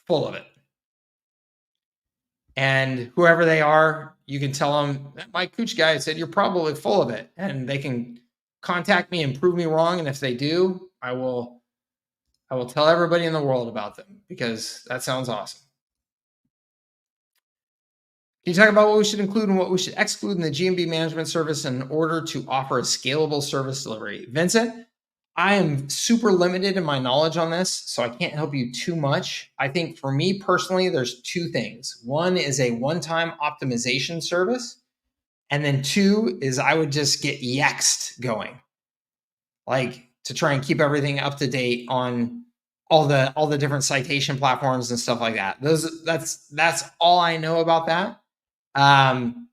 full of it. And whoever they are, you can tell them, my Cooch guy said, you're probably full of it. And they can contact me and prove me wrong. And if they do, I will tell everybody in the world about them, because that sounds awesome. Can you talk about what we should include and what we should exclude in the GMB management service in order to offer a scalable service delivery? Vincent, I am super limited in my knowledge on this, so I can't help you too much. I think for me personally, there's two things. One is a one-time optimization service, And then 2 is I would just get Yext going, like to try and keep everything up to date on all the different citation platforms and stuff like that. That's all I know about that. And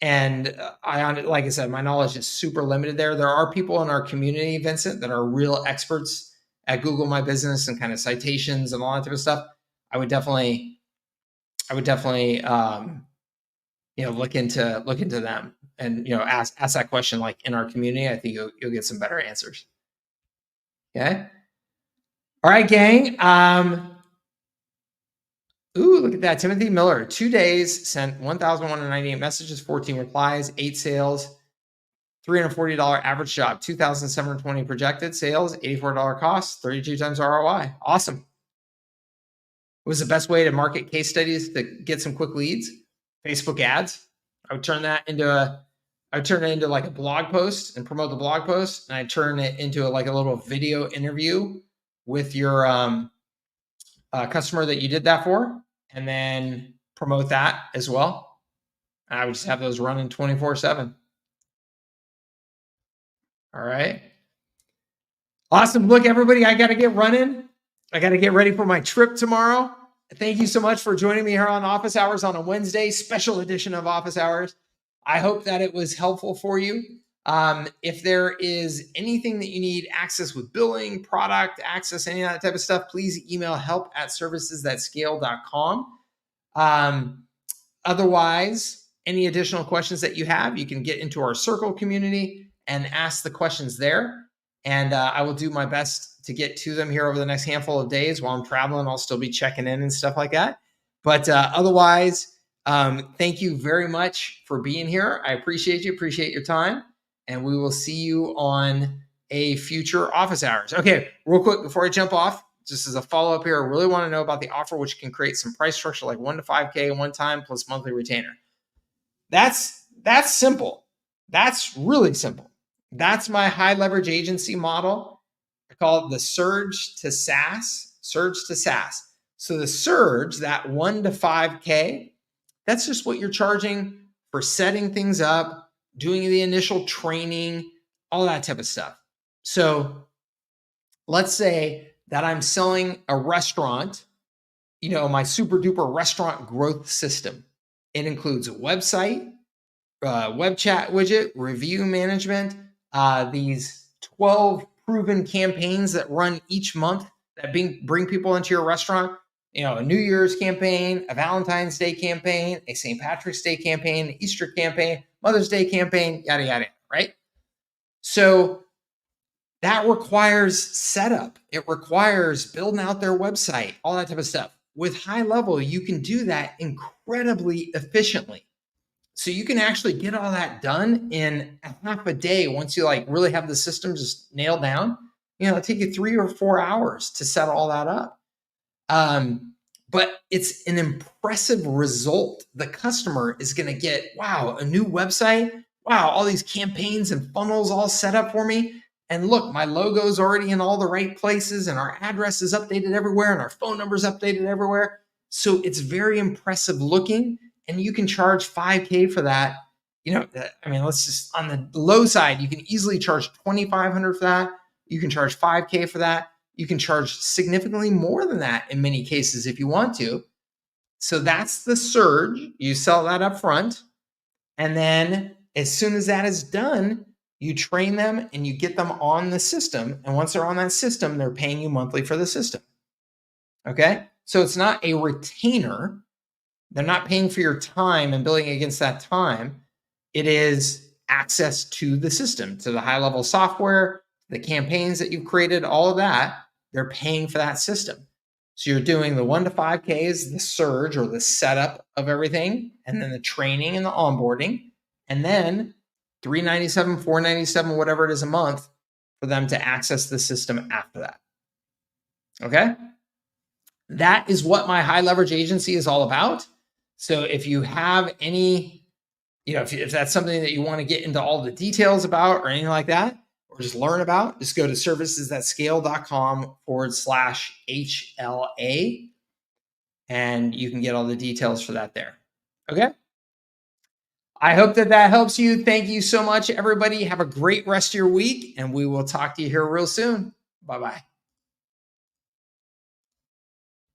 like I said, my knowledge is super limited there. There are people in our community, Vincent, that are real experts at Google My Business and kind of citations and all that type of stuff. I would definitely look into them and ask that question like in our community. I think you'll get some better answers. Okay. All right, gang. Ooh, look at that. Timothy Miller, 2 days, sent 1,198 messages, 14 replies, 8 sales, $340 average job, 2,720 projected sales, $84 cost, 32 times ROI. Awesome. What was the best way to market case studies to get some quick leads? Facebook ads. I would turn that into like a blog post and promote the blog post. And I turn it into like a little video interview with your customer that you did that for, and then promote that as well. I would just have those running 24/7. All right. Awesome. Look, everybody, I got to get running. I got to get ready for my trip tomorrow. Thank you so much for joining me here on Office Hours on a Wednesday, special edition of Office Hours. I hope that it was helpful for you. If there is anything that you need access with billing, product access, any of that type of stuff, please email help@servicesthatscale.com. Otherwise, any additional questions that you have, you can get into our circle community and ask the questions there. And I will do my best to get to them here over the next handful of days. While I'm traveling, I'll still be checking in and stuff like that. But otherwise, thank you very much for being here. I appreciate you, appreciate your time. And we will see you on a future Office Hours. Okay, real quick before I jump off, just as a follow-up here, I really want to know about the offer, which can create some price structure like 1 to 5K one time plus monthly retainer. That's simple. That's really simple. That's my high leverage agency model. I call it the Surge-to-SaaS. Surge-to-SaaS. So the Surge, that 1 to 5K, that's just what you're charging for setting things up, doing the initial training, all that type of stuff. So let's say that I'm selling a restaurant, my super duper restaurant growth system. It includes a website, web chat widget, review management, these 12 proven campaigns that run each month that bring people into your restaurant. A New Year's campaign, a Valentine's Day campaign, a St. Patrick's Day campaign, an Easter campaign, Mother's Day campaign, yada, yada, right? So that requires setup. It requires building out their website, all that type of stuff. With HighLevel, you can do that incredibly efficiently. So you can actually get all that done in a half a day once you really have the system just nailed down. It'll take you 3 or 4 hours to set all that up. But it's an impressive result. The customer is going to get, wow, a new website. Wow, all these campaigns and funnels all set up for me. And look, my logo's already in all the right places and our address is updated everywhere and our phone number's updated everywhere. So it's very impressive looking, and you can charge 5K for that. Let's just, on the low side, you can easily charge $2,500 for that. You can charge 5K for that. You can charge significantly more than that in many cases if you want to. So that's the Surge. You sell that up front. And then as soon as that is done, you train them and you get them on the system. And once they're on that system, they're paying you monthly for the system. Okay? So it's not a retainer. They're not paying for your time and billing against that time. It is access to the system, to the high-level software, the campaigns that you've created, all of that. They're paying for that system. So you're doing the 1 to 5K is the Surge or the setup of everything, and then the training and the onboarding, and then $397, $497, whatever it is a month for them to access the system after that. Okay? That is what my high leverage agency is all about. So if you have any, if that's something that you want to get into all the details about or anything like that, or just learn about, just go to servicesthatscale.com/HLA, and you can get all the details for that there. Okay. I hope that helps you. Thank you so much, everybody. Have a great rest of your week, and we will talk to you here real soon. Bye-bye.